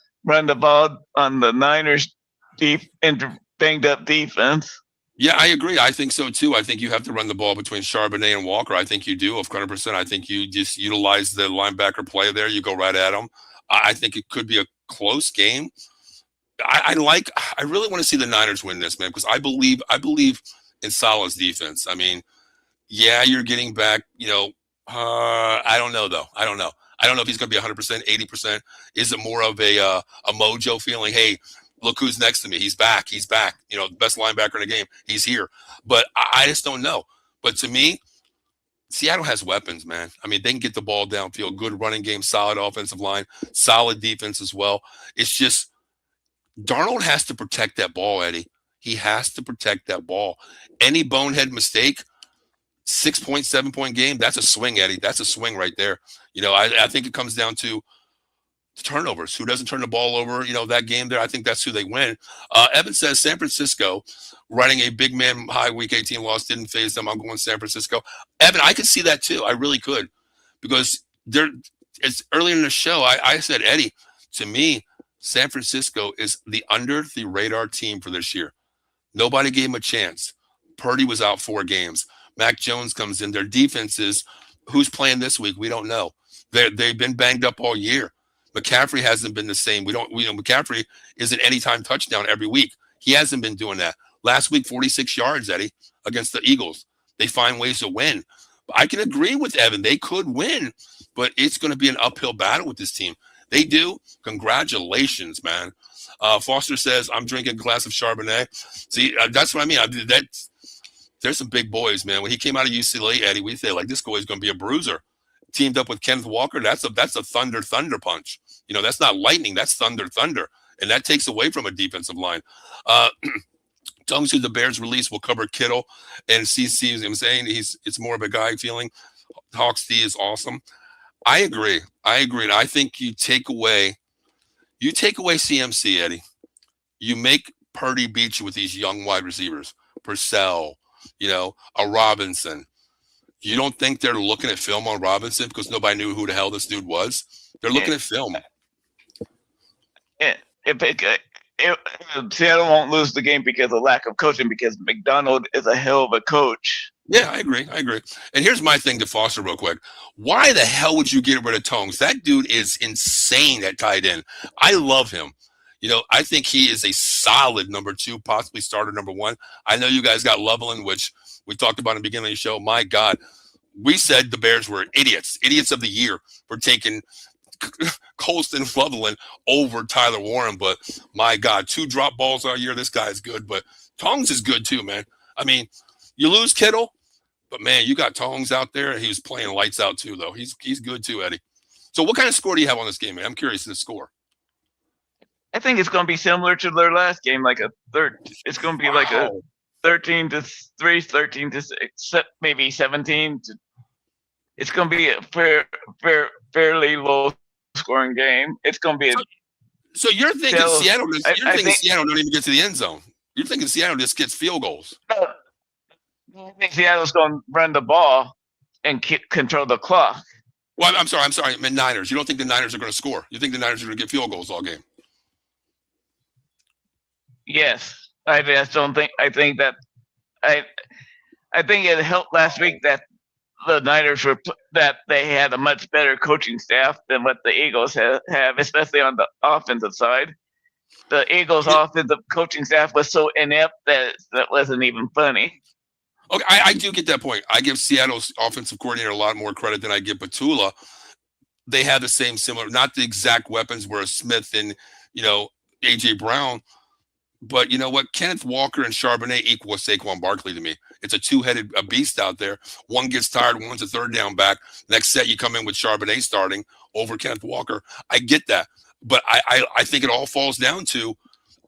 on the Niners deep and banged up defense. Yeah, I agree. I think so too. I think you have to run the ball between Charbonnet and Walker. I think you do, 100%. I think you just utilize the linebacker play there. You go right at them. I think it could be a close game. I really want to see the Niners win this, man, because I believe in Salah's defense. I mean, yeah, you're getting back, I don't know though. I don't know if he's going to be 100%, 80%. Is it more of a mojo feeling? Hey, look who's next to me. He's back. The best linebacker in the game. He's here. But I just don't know. But to me, Seattle has weapons, man. I mean, they can get the ball downfield. Good running game, solid offensive line, solid defense as well. It's just Darnold has to protect that ball, Eddie. He has to protect that ball. Any bonehead mistake, 6-point, 7-point game, that's a swing, Eddie. That's a swing right there. I think it comes down to turnovers. Who doesn't turn the ball over, that game there? I think that's who they win. Evan says San Francisco running a big man high week 18 loss didn't phase them. I'm going San Francisco. Evan, I could see that too. I really could, because it's earlier in the show. I said, Eddie, to me, San Francisco is the under the radar team for this year. Nobody gave him a chance. Purdy was out 4 games. Mac Jones comes in. Their defense is, who's playing this week? We don't know. They've been banged up all year. McCaffrey hasn't been the same. McCaffrey is an anytime touchdown every week. He hasn't been doing that. Last week, 46 yards, Eddie, against the Eagles. They find ways to win. I can agree with Evan. They could win, but it's going to be an uphill battle with this team. They do. Congratulations, man. Foster says, I'm drinking a glass of Chardonnay. See, that's what I mean. There's some big boys, man. When he came out of UCLA, Eddie, we say, this boy is going to be a bruiser. Teamed up with Kenneth Walker, that's a thunder punch. That's not lightning, that's thunder. And that takes away from a defensive line. Tongues who the Bears release will cover Kittle and CC. I'm saying it's more of a guy feeling. Hawks D is awesome. I agree. And I think you take away CMC, Eddie. You make Purdy beat you with these young wide receivers. Purcell, a Robinson. You don't think they're looking at film on Robinson because nobody knew who the hell this dude was? They're looking at film. Seattle won't lose the game because of lack of coaching, because McDonald is a hell of a coach. Yeah, I agree. And here's my thing to Foster real quick. Why the hell would you get rid of Tongues? That dude is insane at tight end. I love him. I think he is a solid number 2, possibly starter number 1. I know you guys got Loveland, which we talked about in the beginning of the show. My God, we said the Bears were idiots of the year for taking Colston Loveland over Tyler Warren. But my God, 2 drop balls all year. This guy's good, but Tongues is good too, man. I mean, you lose Kittle, but man, you got Tongues out there. He was playing lights out too, though. He's good too, Eddie. So what kind of score do you have on this game, man? I'm curious to the score. I think it's going to be similar to their last game, like a third. It's going to be like a 13-3, 13-6, maybe 17. It's going to be a fairly low scoring game. It's going to be. So you're thinking Seattle? Seattle don't even get to the end zone. You're thinking Seattle just gets field goals. I think Seattle's going to run the ball and control the clock. Well, I'm sorry. I meant Niners. You don't think the Niners are going to score? You think the Niners are going to get field goals all game? Yes, I just don't think. I think it helped last week that the Niners that they had a much better coaching staff than what the Eagles have, especially on the offensive side. The Eagles' offensive coaching staff was so inept that wasn't even funny. Okay, I do get that point. I give Seattle's offensive coordinator a lot more credit than I give Petula. They have the similar, not the exact weapons, whereas Smith and A.J. Brown. But you know what? Kenneth Walker and Charbonnet equal Saquon Barkley to me. It's a two-headed beast out there. One gets tired, one's a third down back. Next set, you come in with Charbonnet starting over Kenneth Walker. I get that. But I think it all falls down to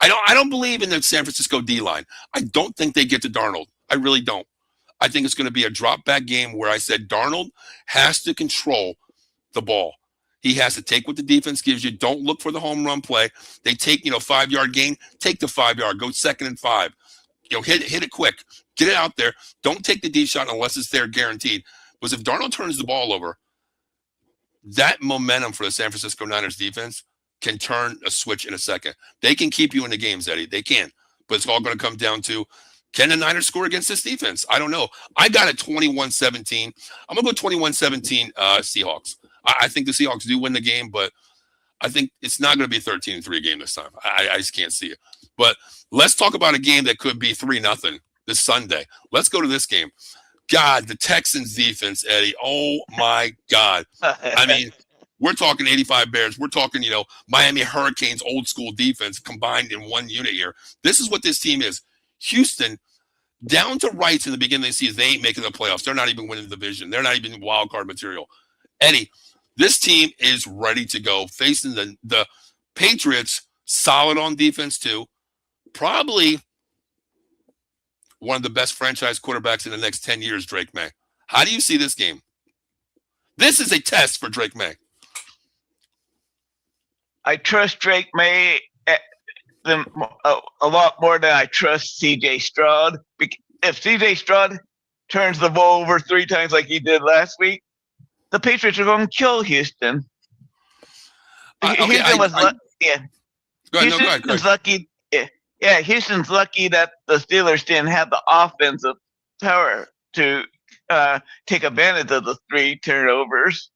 I don't believe in the San Francisco D-line. I don't think they get to Darnold. I really don't. I think it's going to be a drop-back game where I said Darnold has to control the ball. He has to take what the defense gives you. Don't look for the home run play. They take, 5-yard gain. Take the 5-yard. Go 2nd and 5. Hit it quick. Get it out there. Don't take the deep shot unless it's there guaranteed. Because if Darnold turns the ball over, that momentum for the San Francisco Niners defense can turn a switch in a second. They can keep you in the games, Eddie. They can. But it's all going to come down to, can the Niners score against this defense? I don't know. I got it 21-17. I'm going to go 21-17 Seahawks. I think the Seahawks do win the game, but I think it's not going to be a 13-3 game this time. I just can't see it. But let's talk about a game that could be 3-0 this Sunday. Let's go to this game. God, the Texans defense, Eddie. Oh, my God. I mean, we're talking 85 Bears. We're talking, Miami Hurricanes old school defense combined in one unit here. This is what this team is. Houston, down to rights in the beginning of the season, they ain't making the playoffs. They're not even winning the division. They're not even wild card material. Eddie, this team is ready to go. Facing the Patriots, solid on defense too. Probably one of the best franchise quarterbacks in the next 10 years, Drake May. How do you see this game? This is a test for Drake May. I trust Drake May a lot more than I trust C.J. Stroud. If C.J. Stroud turns the ball over 3 times like he did last week, the Patriots are going to kill Houston. Houston's lucky. Yeah, Houston's lucky that the Steelers didn't have the offensive power to take advantage of the 3 turnovers.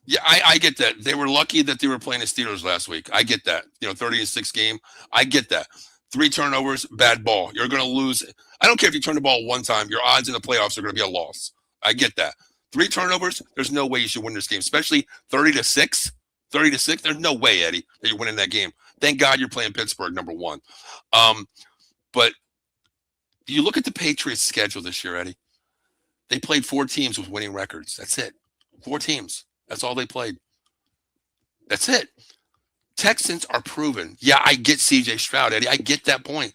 Yeah, I get that. They were lucky that they were playing the Steelers last week. I get that. 30-6 game. I get that. 3 turnovers, bad ball. You're going to lose. I don't care if you turn the ball one time. Your odds in the playoffs are going to be a loss. I get that. 3 turnovers, there's no way you should win this game, especially 30-6. 30-6, there's no way, Eddie, that you're winning that game. Thank God you're playing Pittsburgh, number 1. But you look at the Patriots' schedule this year, Eddie. They played 4 teams with winning records. That's it. 4 teams. That's all they played. That's it. Texans are proven. Yeah, I get C.J. Stroud, Eddie. I get that point.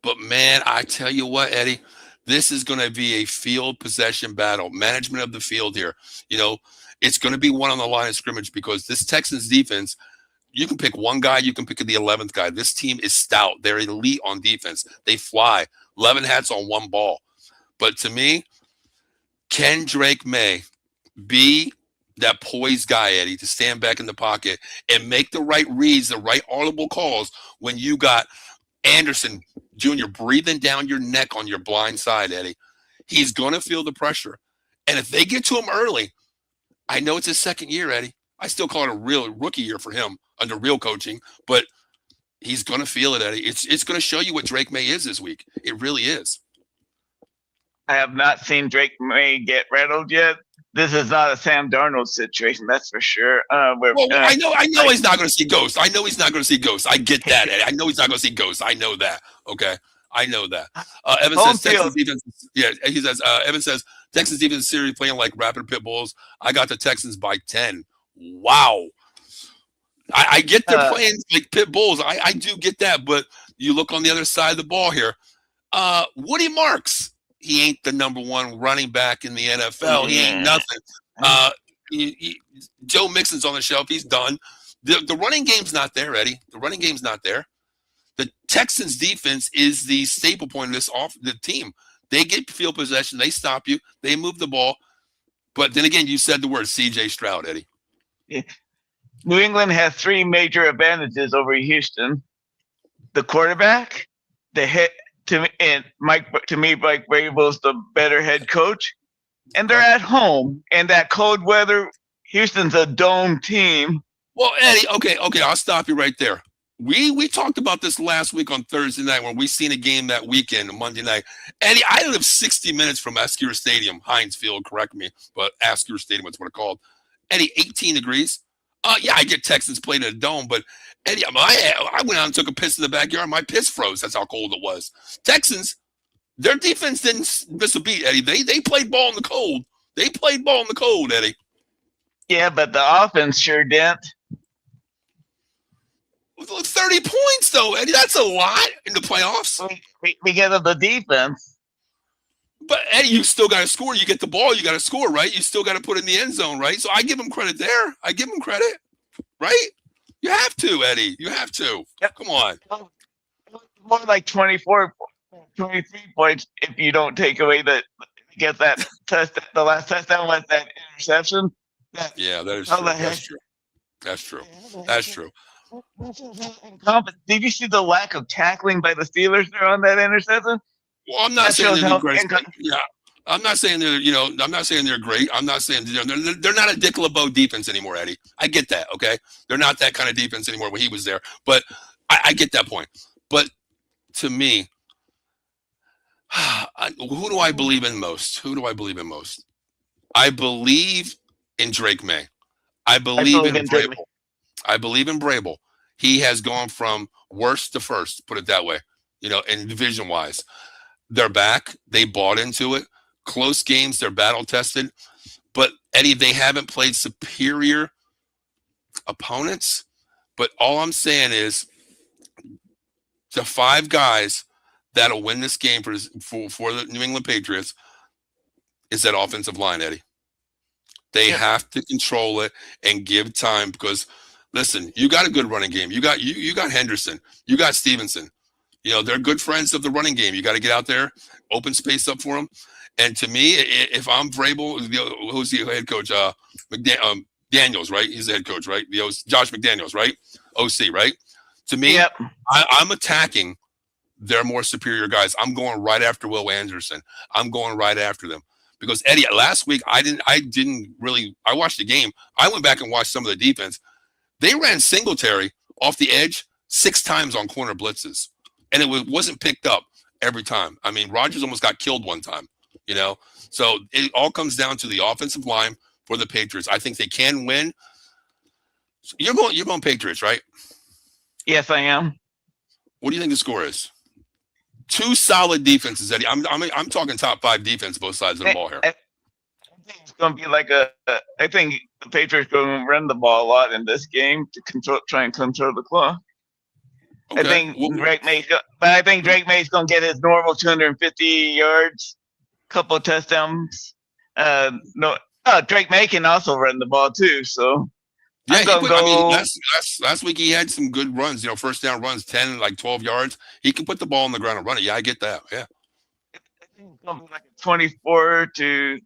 But, man, I tell you what, Eddie, this is going to be a field possession battle. Management of the field here. It's going to be one on the line of scrimmage because this Texans defense, you can pick one guy, you can pick the 11th guy. This team is stout. They're elite on defense. They fly. 11 hats on one ball. But to me, can Drake May be that poised guy, Eddie, to stand back in the pocket and make the right reads, the right audible calls when you got Anderson Jr. breathing down your neck on your blind side, Eddie? He's going to feel the pressure. And if they get to him early, I know it's his second year, Eddie. I still call it a real rookie year for him under real coaching, but he's going to feel it, Eddie. It's going to show you what Drake May is this week. It really is. I have not seen Drake May get rattled yet. This is not a Sam Darnold situation, that's for sure. I know he's not going to see ghosts. I know he's not going to see ghosts. I get that, Eddie. I know he's not going to see ghosts. I know that. Okay, I know that. Evan says Texans defense. Yeah, he says. Evan says Texans defense series playing like rapid pit bulls. I got the Texans by 10. Wow. I get they're playing like pit bulls. I do get that, but you look on the other side of the ball here. Woody Marks. He ain't the number 1 running back in the NFL. He ain't nothing. Joe Mixon's on the shelf. He's done. The running game's not there, Eddie. The running game's not there. The Texans defense is the staple point of the team. They get field possession. They stop you. They move the ball. But then again, you said the word C.J. Stroud, Eddie. Yeah. New England has 3 major advantages over Houston: the quarterback, the hit. Mike Vrabel's the better head coach, and they're at home. And that cold weather, Houston's a dome team. Well, Eddie, okay, I'll stop you right there. We talked about this last week on Thursday night when we seen a game that weekend, Monday night. Eddie, I live 60 minutes from Askew Stadium, Heinz Field, correct me, but Askew Stadium is what it's called. Eddie, 18 degrees. Yeah, I get Texans playing in a dome, but Eddie, I went out and took a piss in the backyard. My piss froze. That's how cold it was. Texans, their defense didn't miss a beat, Eddie. They played ball in the cold. They played ball in the cold, Eddie. Yeah, but the offense sure didn't. 30 points, though, Eddie. That's a lot in the playoffs. Because of the defense. But Eddie, you still got to score. You get the ball, you got to score, right? You still got to put it in the end zone, right? So I give him credit there. I give him credit, right? You have to, Eddie. You have to. Yep. Come on. More like 24, 23 points if you don't take away the last touchdown was that interception. Yeah, that is Oh, true. the heck? That's true. That's true. That's true. Did you see the lack of tackling by the Steelers there on that interception? Well, I'm not That saying shows they're how great. inco- Yeah, I'm not saying they're. I'm not saying they're great. I'm not saying they're not a Dick LeBeau defense anymore, Eddie. I get that. Okay, they're not that kind of defense anymore when he was there. But I get that point. But to me, who do I believe in most? Who do I believe in most? I believe in Drake May. I believe in Vrabel. I believe in Vrabel. He has gone from worst to first, put it that way, in division wise. They're back. They bought into it. Close games, they're battle tested. But Eddie, they haven't played superior opponents. But all I'm saying is the 5 guys that'll win this game for the New England Patriots is that offensive line, Eddie. They have to control it and give time because, listen, you got a good running game. You got Henderson. You got Stevenson. They're good friends of the running game. You got to get out there, open space up for them. And to me, if I'm Vrabel, who's the head coach? Daniels, right? He's the head coach, right? Josh McDaniels, right? OC, right? To me, I'm attacking their more superior guys. I'm going right after Will Anderson. I'm going right after them. Because Eddie, last week I watched the game. I went back and watched some of the defense. They ran Singletary off the edge 6 times on corner blitzes. And it wasn't picked up every time. I mean, Rodgers almost got killed one time, So it all comes down to the offensive line for the Patriots. I think they can win. You're going Patriots, right? Yes, I am. What do you think the score is? 2 solid defenses, Eddie. I'm talking top 5 defense, both sides of the ball here. I think it's going to be like I think the Patriots are going to run the ball a lot in this game to try and control the clock. Okay. I think Drake May's going to get his normal 250 yards, couple of touchdowns. Drake May can also run the ball too. So last week he had some good runs. First down runs, 10, 12 yards. He can put the ball on the ground and run it. Yeah, I get that. Yeah. I think it's going to be like a 24 to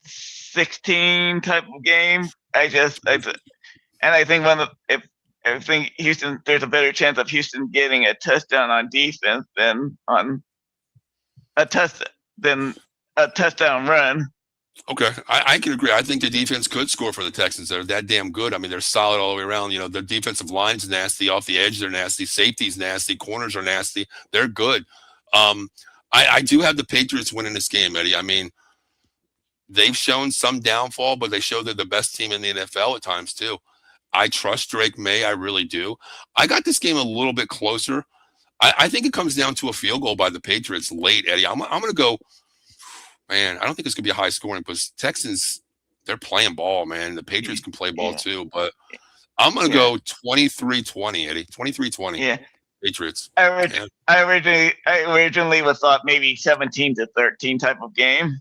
16 type of game. I think Houston, there's a better chance of Houston getting a touchdown on defense than on a touchdown run. Okay, I can agree. I think the defense could score for the Texans. They're that damn good. I mean, they're solid all the way around. The defensive line's nasty. Off the edge, they're nasty. Safety's nasty. Corners are nasty. They're good. I do have the Patriots winning this game, Eddie. I mean, they've shown some downfall, but they show they're the best team in the NFL at times too. I trust Drake May. I really do. I got this game a little bit closer. I think it comes down to a field goal by the Patriots late, Eddie. I'm going to go, man, I don't think it's going to be a high scoring because Texans, they're playing ball, man. The Patriots can play ball too, but I'm going to go 23-20, Eddie. 23-20. Yeah. Patriots. I originally was thought maybe 17-13 type of game.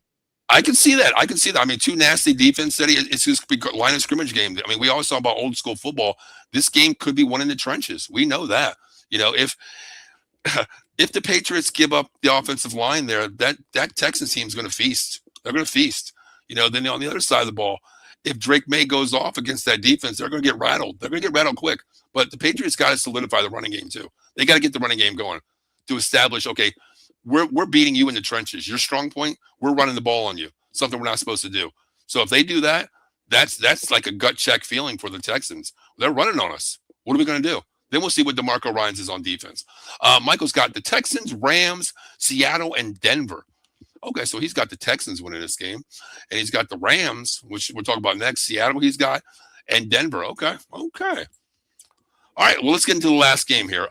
I can see that. I mean, 2 nasty defense. It's just a line of scrimmage game. I mean, we always talk about old school football. This game could be won in the trenches. We know that. If the Patriots give up the offensive line there, that Texans team is going to feast. They're going to feast. Then on the other side of the ball, if Drake May goes off against that defense, they're going to get rattled. They're going to get rattled quick. But the Patriots got to solidify the running game too. They got to get the running game going to establish, okay, we're beating you in the trenches. Your strong point, we're running the ball on you. Something we're not supposed to do. So if they do that, that's like a gut check feeling for the Texans. They're running on us. What are we going to do? Then we'll see what DeMarco Ryans is on defense. Michael's got the Texans, Rams, Seattle, and Denver. Okay, so he's got the Texans winning this game. And he's got the Rams, which we'll talk about next. Seattle he's got, and Denver. Okay. All right, well, let's get into the last game here.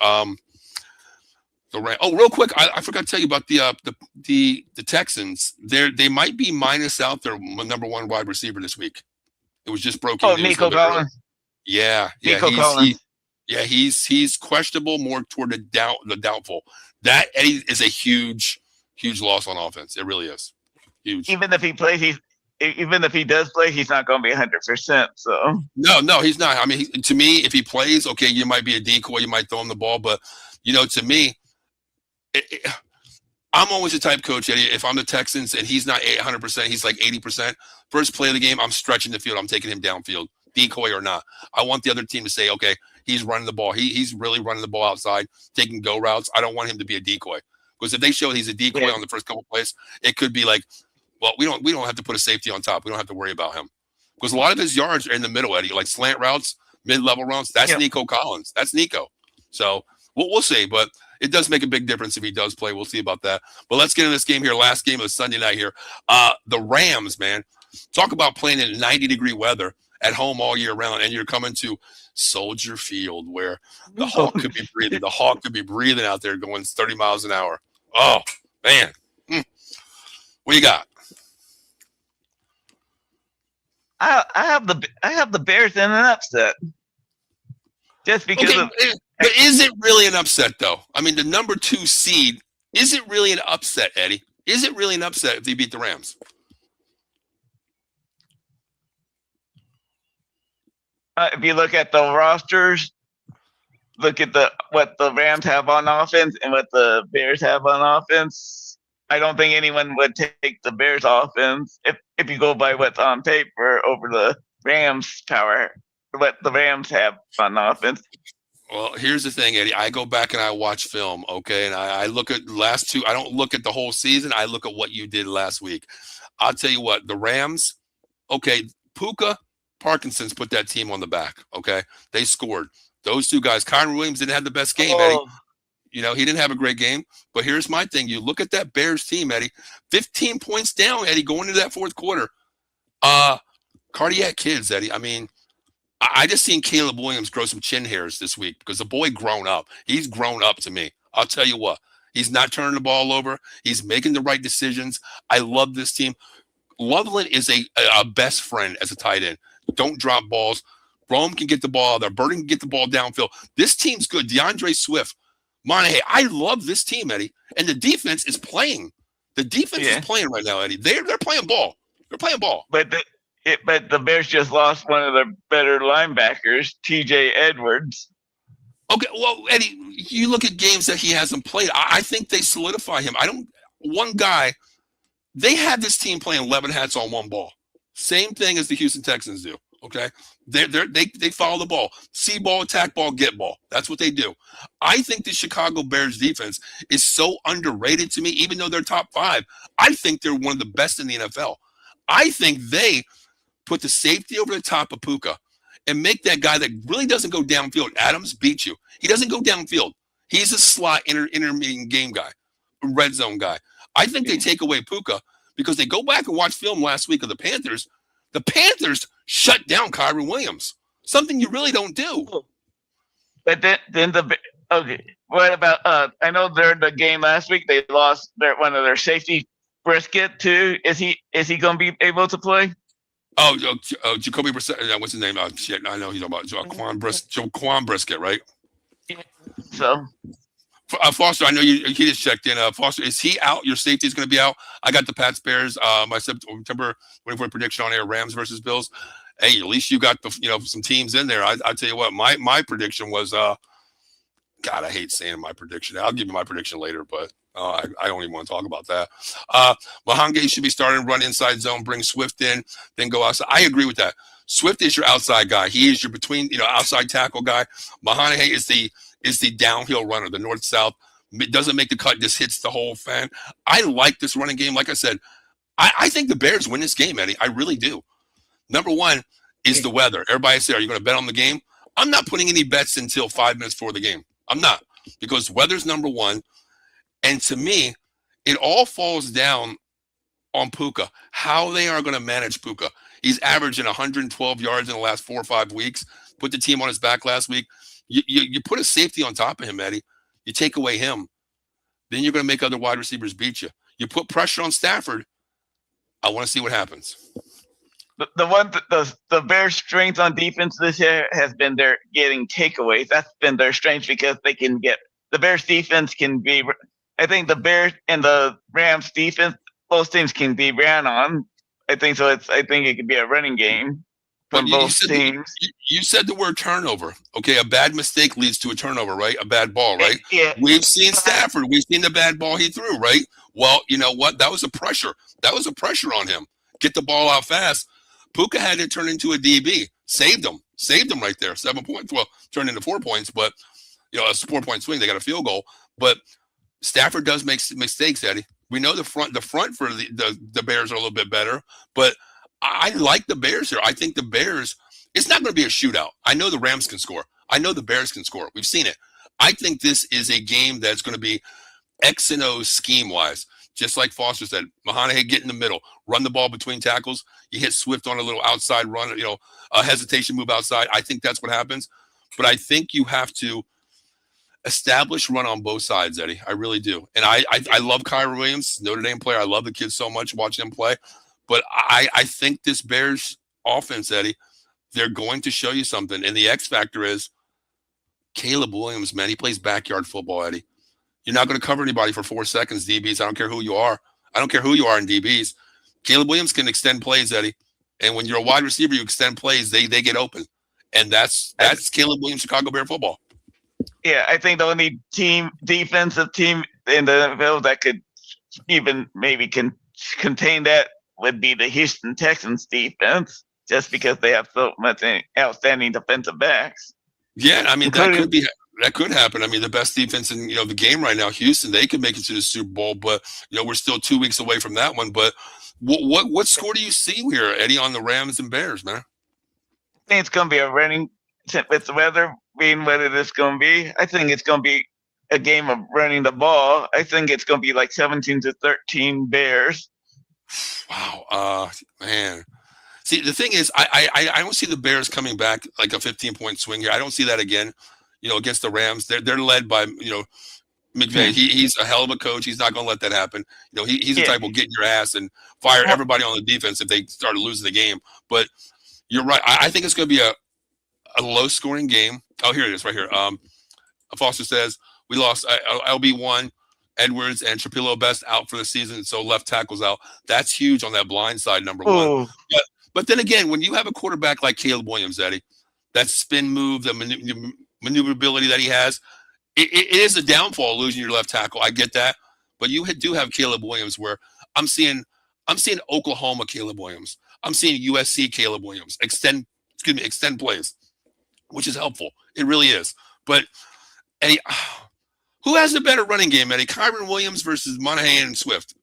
Real quick, I forgot to tell you about the Texans. They might be minus out their number 1 wide receiver this week. It was just broken. Oh, Nico Collins. Yeah. He's questionable, more toward the doubtful. That, Eddie, is a huge huge loss on offense. It really is huge. Even if he plays, even if he does play, he's not going to be 100%. So No, he's not. I mean, to me, if he plays, okay, you might be a decoy, you might throw him the ball, but to me, I'm always the type coach, Eddie. If I'm the Texans and he's not 100%, he's like 80%. First play of the game, I'm stretching the field. I'm taking him downfield, decoy or not. I want the other team to say, okay, he's running the ball. He's really running the ball outside, taking go routes. I don't want him to be a decoy, because if they show he's a decoy on the first couple plays, it could be like, well, we don't have to put a safety on top. We don't have to worry about him, because a lot of his yards are in the middle, Eddie, like slant routes, mid-level routes. That's Nico Collins. That's Nico. So we'll see, but it does make a big difference if he does play. We'll see about that. But let's get in this game here. Last game of the Sunday night here. The Rams, man. Talk about playing in 90-degree weather at home all year round, and you're coming to Soldier Field, where the Hawk could be breathing. The Hawk could be breathing out there going 30 miles an hour. Oh, man. What you got? I have the Bears in an upset. Just because of. But is it really an upset, though? I mean, the number 2 seed, is it really an upset, Eddie? Is it really an upset if they beat the Rams? If you look at the rosters, look at what the Rams have on offense and what the Bears have on offense, I don't think anyone would take the Bears offense if you go by what's on paper over the Rams power, what the Rams have on offense. Well, here's the thing, Eddie. I go back and I watch film, okay? And I look at last 2. I don't look at the whole season. I look at what you did last week. I'll tell you what, the Rams, okay, Puka, Parkinson's put that team on the back, okay? They scored. Those 2 guys, Kyren Williams didn't have the best game, Eddie. He didn't have a great game. But here's my thing. You look at that Bears team, Eddie. 15 points down, Eddie, going into that fourth quarter. Cardiac kids, Eddie. I mean, I just seen Caleb Williams grow some chin hairs this week, because the boy grown up. He's grown up to me. I'll tell you what. He's not turning the ball over. He's making the right decisions. I love this team. Loveland is a best friend as a tight end. Don't drop balls. Rome can get the ball there. Burton can get the ball downfield. This team's good. DeAndre Swift, Monahay. I love this team, Eddie. And the defense is playing. The defense is playing right now, Eddie. They're playing ball. They're playing ball. But the Bears just lost one of their better linebackers, TJ Edwards. Okay, well, Eddie, you look at games that he hasn't played. I think they solidify him. One guy, they had this team playing 11 hats on one ball. Same thing as the Houston Texans do, okay? They follow the ball. See ball, attack ball, get ball. That's what they do. I think the Chicago Bears defense is so underrated to me, even though they're top 5. I think they're one of the best in the NFL. I think they put the safety over the top of Puka and make that guy that really doesn't go downfield. Adams beat you. He doesn't go downfield. He's a slot intermediate game guy, a red zone guy. I think they take away Puka because they go back and watch film last week of the Panthers. The Panthers shut down Kyren Williams, something you really don't do. But then what about I know during the game last week they lost one of their safety, Brisket, too. Is he going to be able to play? Jacoby Brissett. What's his name? Shit, I know he's about Jaquan Brisket, right? Yeah. So, Foster, I know he just checked in. Foster, is he out? Your safety is going to be out. I got the Pats Bears. My September 24 prediction on air: Rams versus Bills. Hey, at least you got some teams in there. I tell you what, my prediction was. God, I hate saying my prediction. I'll give you my prediction later, but I don't even want to talk about that. Mahange should be starting run inside zone, bring Swift in, then go outside. I agree with that. Swift is your outside guy. He is your outside tackle guy. Mahange is the downhill runner, the north-south. It doesn't make the cut, just hits the whole fan. I like this running game. Like I said, I think the Bears win this game, Eddie. I really do. Number one is the weather. Everybody say, are you going to bet on the game? I'm not putting any bets until 5 minutes before the game. I'm not, because weather's number one. And to me, it all falls down on Puka, how they are going to manage Puka. He's averaging 112 yards in the last 4 or 5 weeks. Put the team on his back last week. You put a safety on top of him, Eddie. You take away him. Then you're going to make other wide receivers beat you. You put pressure on Stafford. I want to see what happens. The Bears' strength on defense this year has been their getting takeaways. That's been their strength because they can get the Bears' defense can be I think the Bears and the Rams defense, both teams can be ran on. I think so. I think it could be a running game But from you both said teams. you said the word turnover. Okay, a bad mistake leads to a turnover, right? A bad ball, right? Yeah. We've seen Stafford. We've seen the bad ball he threw, right? Well, you know what? That was a pressure. That was a pressure on him. Get the ball out fast. Puka had to turn into a DB. Saved him. Saved him right there. 7 points. Well, turned into 4 points, but you know, it's a 4-point swing. They got a field goal. But Stafford does make mistakes, Eddie. We know the front for the Bears are a little bit better, but I like the Bears here. I think the Bears, it's not going to be a shootout. I know the Rams can score. I know the Bears can score. We've seen it. I think this is a game that's going to be X and O scheme-wise. Just like Foster said, Mahanahay get in the middle, run the ball between tackles. You hit Swift on a little outside run, you know, a hesitation move outside. I think that's what happens. But I think you have to establish run on both sides, Eddie. I really do. And I love Kyron Williams, Notre Dame player. I love the kid so much watching him play. But I think this Bears offense, Eddie, they're going to show you something. And the X factor is Caleb Williams, man. He plays backyard football, Eddie. You're not going to cover anybody for 4 seconds, DBs. I don't care who you are. I don't care who you are in DBs. Caleb Williams can extend plays, Eddie. And when you're a wide receiver, you extend plays, they get open. And that's Caleb Williams, Chicago Bear football. Yeah, I think the only defensive team in the NFL that could even maybe contain that would be the Houston Texans defense, just because they have so much outstanding defensive backs. Yeah, I mean that could happen. I mean, the best defense in the game right now, Houston, they could make it to the Super Bowl, but we're still 2 weeks away from that one. But what score do you see here, Eddie, on the Rams and Bears, man? I think it's going to be a running with the weather being what it is going to be. I think it's going to be a game of running the ball. I think it's going to be like 17-13 Bears. Wow, man. See, the thing is, I don't see the Bears coming back like a 15-point swing here. I don't see that again. Against the Rams, they're led by McVay. He's a hell of a coach. He's not going to let that happen. He's the type who'll get in your ass and fire everybody on the defense if they started losing the game. But you're right. I think it's going to be a low-scoring game. Oh, here it is, right here. Foster says we lost LB1, Edwards, and Trapilo Best out for the season, so left tackle's out. That's huge on that blind side, number one. But then again, when you have a quarterback like Caleb Williams, Eddie, that spin move, the maneuverability that he has, it is a downfall losing your left tackle. I get that, but you do have Caleb Williams where I'm seeing Oklahoma Caleb Williams. I'm seeing USC Caleb Williams extend plays, which is helpful. It really is. But Eddie, who has the better running game, Eddie? Kyron Williams versus Monahan and Swift.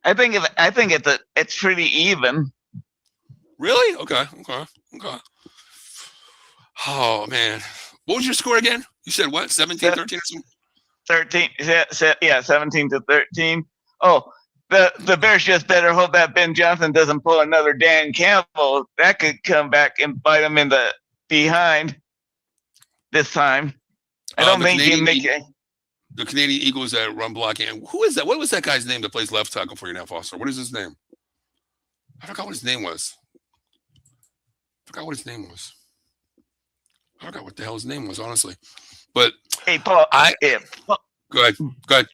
I think it's pretty even. Really? Okay. Oh man, what was your score again? You said what? 17-13 or something? 13. Yeah, 17-13. Oh, the Bears just better hope that Ben Johnson doesn't pull another Dan Campbell. That could come back and bite him in the behind this time. I don't think he can make it. The Canadian Eagles that run blocking. Who is that? What was that guy's name that plays left tackle for you now, Foster? What is his name? I forgot what his name was. I forgot what the hell his name was, honestly. But hey, Paul. Go ahead.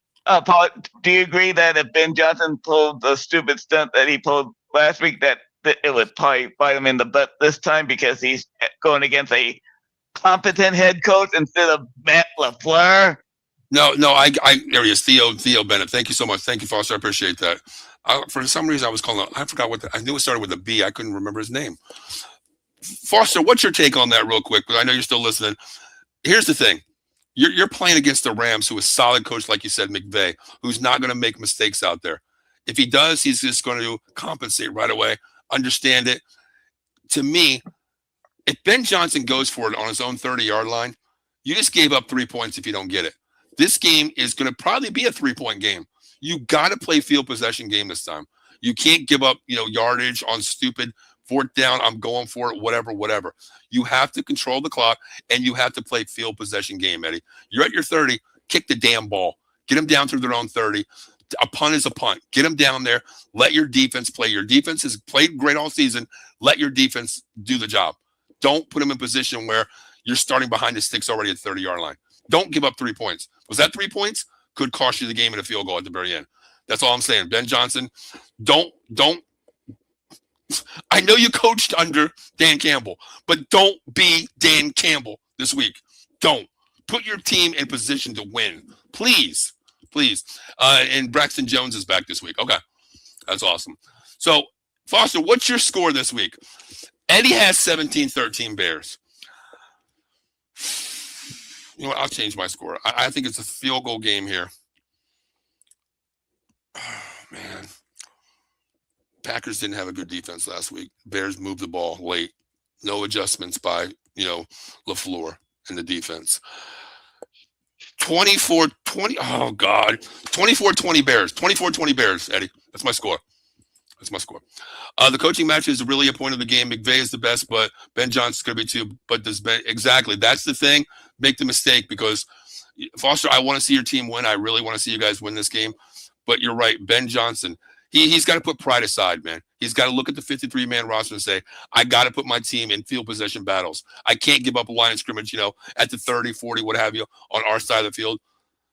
Paul, do you agree that if Ben Johnson pulled the stupid stunt that he pulled last week, that it would probably bite him in the butt this time because he's going against a competent head coach instead of Matt LaFleur? No, there he is, Theo Bennett. Thank you so much. Thank you, Foster. I appreciate that. For some reason, I was calling. I forgot I knew it started with a B. I couldn't remember his name. Foster, what's your take on that, real quick? Because I know you're still listening. Here's the thing: you're playing against the Rams, who is a solid coach, like you said, McVay, who's not going to make mistakes out there. If he does, he's just going to compensate right away. Understand it. To me, if Ben Johnson goes for it on his own 30-yard line, you just gave up 3 points if you don't get it. This game is going to probably be a 3-point game. You got to play field possession game this time. You can't give up, yardage on stupid 4th down. I'm going for it, whatever. You have to control the clock, and you have to play field possession game, Eddie. You're at your 30, kick the damn ball. Get them down through their own 30. A punt is a punt. Get them down there. Let your defense play. Your defense has played great all season. Let your defense do the job. Don't put them in position where you're starting behind the sticks already at the 30-yard line. Don't give up 3 points. Was that 3 points? could cost you the game in a field goal at the very end. That's all I'm saying. Ben Johnson, don't. I know you coached under Dan Campbell, but don't be Dan Campbell this week. Don't. Put your team in position to win. Please. And Braxton Jones is back this week. Okay. That's awesome. So, Foster, what's your score this week? Eddie has 17-13 Bears. You know what? I'll change my score. I think it's a field goal game here. Oh, man. Packers didn't have a good defense last week. Bears moved the ball late. No adjustments by, LaFleur and the defense. 24-20. Oh, God. 24-20 Bears. 24-20 Bears, Eddie. That's my score. The coaching match is really a point of the game. McVay is the best, but Ben Johnson's going to be too. But does Ben – exactly. That's the thing. Make the mistake because, Foster, I want to see your team win. I really want to see you guys win this game. But you're right. Ben Johnson – He's got to put pride aside, man. He's got to look at the 53-man roster and say, I got to put my team in field possession battles. I can't give up a line of scrimmage, at the 30, 40, what have you, on our side of the field.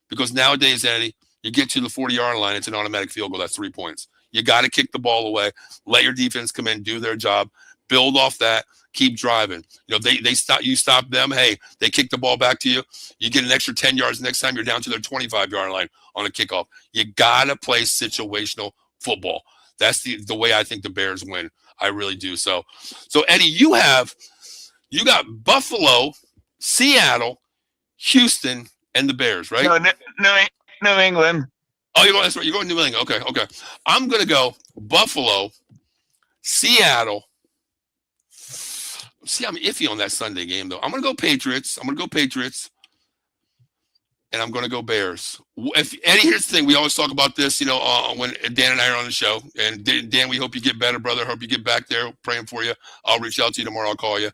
Because nowadays, Eddie, you get to the 40-yard line, it's an automatic field goal. That's 3 points. You got to kick the ball away. Let your defense come in, do their job. Build off that. Keep driving. They stop. You stop them. Hey, they kick the ball back to you. You get an extra 10 yards next time. You're down to their 25-yard line on a kickoff. You got to play situational football. That's the way I think the Bears win. I really do. So Eddie, you got Buffalo, Seattle, Houston, and the Bears, right? No, New England. Oh, that's right. You're going New England. Okay. I'm gonna go Buffalo, Seattle. See, I'm iffy on that Sunday game though. I'm gonna go Patriots. And I'm going to go Bears. Eddie, here's the thing. We always talk about this, when Dan and I are on the show. And Dan, we hope you get better, brother. Hope you get back there. Praying for you. I'll reach out to you tomorrow. I'll call you.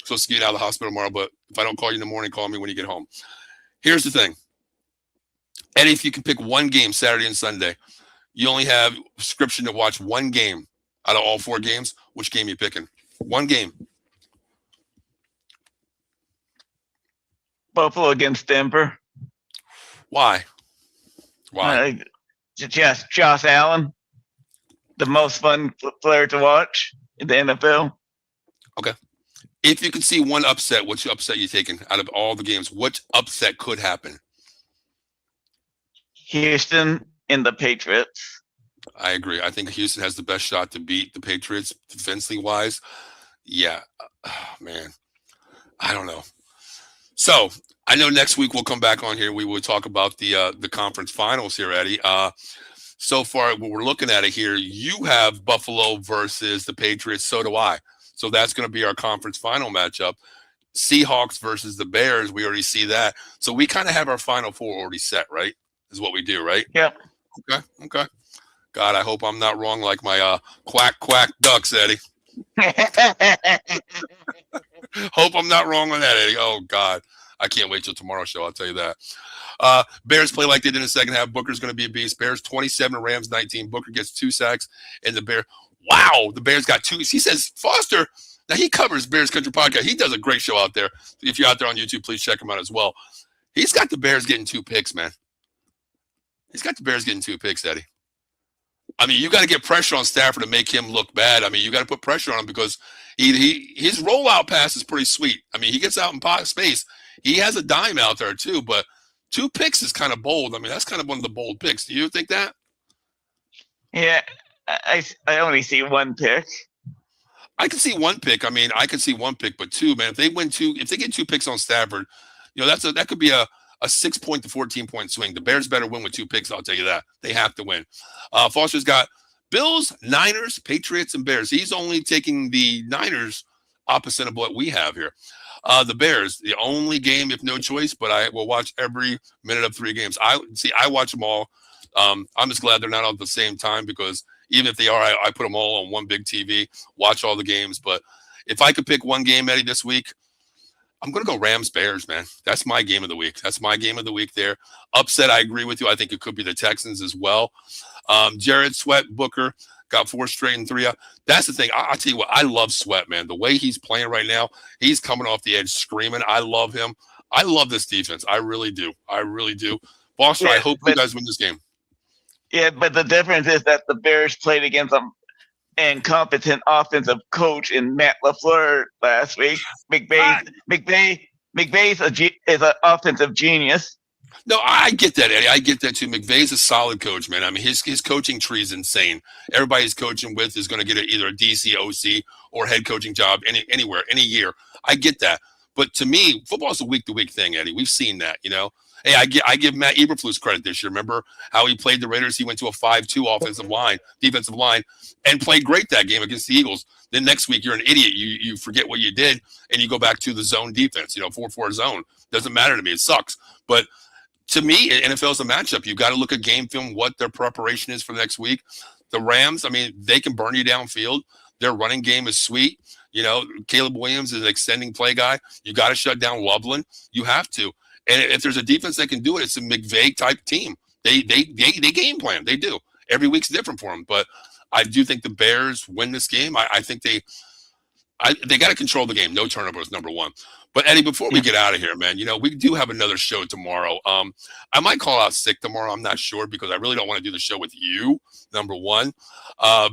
Supposed to get out of the hospital tomorrow, but if I don't call you in the morning, call me when you get home. Here's the thing. Eddie, if you can pick one game Saturday and Sunday, you only have subscription to watch one game out of all 4 games. Which game are you picking? One game. Buffalo against Denver. Why? Just Josh Allen, the most fun player to watch in the NFL. Okay. If you could see one upset, which upset you taking out of all the games? What upset could happen? Houston and the Patriots. I agree. I think Houston has the best shot to beat the Patriots defensively wise. Yeah. Oh, man. I don't know. So I know next week we'll come back on here. We will talk about the conference finals here, Eddie. So far, what we're looking at it here, you have Buffalo versus the Patriots. So do I. So that's going to be our conference final matchup. Seahawks versus the Bears. We already see that. So we kind of have our final 4 already set, right? Is what we do, right? Yep. Okay. God, I hope I'm not wrong like my quack ducks, Eddie. Hope I'm not wrong on that, Eddie. Oh, God. I can't wait till tomorrow's show. I'll tell you that. Bears play like they did in the second half. Booker's going to be a beast. Bears 27, Rams 19. Booker gets 2 sacks. And the Bears, wow, the Bears got 2. He says, Foster, now he covers Bears Country Podcast. He does a great show out there. If you're out there on YouTube, please check him out as well. He's got the Bears getting 2 picks, man. He's got the Bears getting 2 picks, Eddie. I mean, you got to get pressure on Stafford to make him look bad. I mean, you got to put pressure on him because his rollout pass is pretty sweet. I mean, he gets out in space. He has a dime out there too, but 2 picks is kind of bold. I mean, that's kind of one of the bold picks. Do you think that? Yeah, I only see 1 pick. I can see 1 pick. I mean, I can see 1 pick, but 2, man. If they get 2 picks on Stafford, that could be a 6-point to 14-point swing. The Bears better win with 2 picks. I'll tell you that. They have to win. Foster's got Bills, Niners, Patriots, and Bears. He's only taking the Niners opposite of what we have here. The Bears, the only game if no choice, but I will watch every minute of 3 games. I watch them all. I'm just glad they're not all at the same time because even if they are, I put them all on one big TV, watch all the games. But if I could pick one game, Eddie, this week, I'm going to go Rams-Bears, man. That's my game of the week. That's my game of the week there. Upset, I agree with you. I think it could be the Texans as well. Jared Sweat, Booker, got 4 straight and 3 out. That's the thing. I'll tell you what, I love Sweat, man. The way he's playing right now, he's coming off the edge screaming. I love him. I love this defense. I really do. Foster, I Yeah, hope you guys win this game. Yeah, but the difference is that the Bears played against an incompetent offensive coach in Matt LaFleur last week. McVay's is an offensive genius. No, I get that, Eddie. I get that too. McVay's a solid coach, man. I mean, his coaching tree is insane. Everybody he's coaching with is going to get either a DC, OC, or head coaching job anywhere, any year. I get that. But to me, football is a week-to-week thing, Eddie. We've seen that, you know. Hey, I give Matt Eberflus credit this year. Remember how he played the Raiders? He went to a 5-2 defensive line, and played great that game against the Eagles. Then next week, you're an idiot. You forget what you did, and you go back to the zone defense, 4-4 zone. Doesn't matter to me. It sucks. But to me, NFL is a matchup. You've got to look at game film, what their preparation is for the next week. The Rams, I mean, they can burn you downfield. Their running game is sweet. Caleb Williams is an extending play guy. You got to shut down Loveland. You have to. And if there's a defense that can do it, it's a McVay type team. They game plan. They do. Every week's different for them. But I do think the Bears win this game. I think they got to control the game. No turnovers, number one. But Eddie, before we get out of here, man, we do have another show tomorrow. I might call out sick tomorrow. I'm not sure because I really don't want to do the show with you. Number one,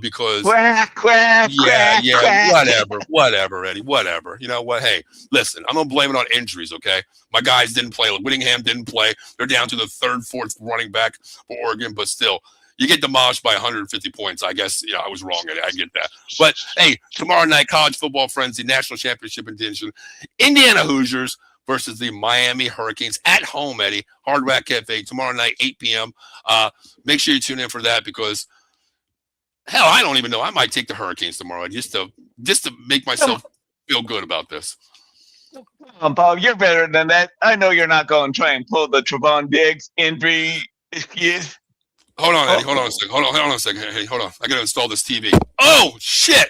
because quack, whatever, Eddie, whatever. You know what? Hey, listen, I'm gonna blame it on injuries. Okay, my guys didn't play. Whittingham didn't play. They're down to the third, fourth running back for Oregon, but still. You get demolished by 150 points. I guess, I was wrong. I get that. But, hey, tomorrow night, college football frenzy, national championship edition, Indiana Hoosiers versus the Miami Hurricanes at home, Eddie. Hard Rock Cafe, tomorrow night, 8 p.m. Make sure you tune in for that because, hell, I don't even know. I might take the Hurricanes tomorrow just to make myself feel good about this. Paul, you're better than that. I know you're not going to try and pull the Trevon Diggs injury excuse. Hold on, Eddie. Hold on a second. Hold on a second. Hey, hold on. I got to install this TV. Oh, shit.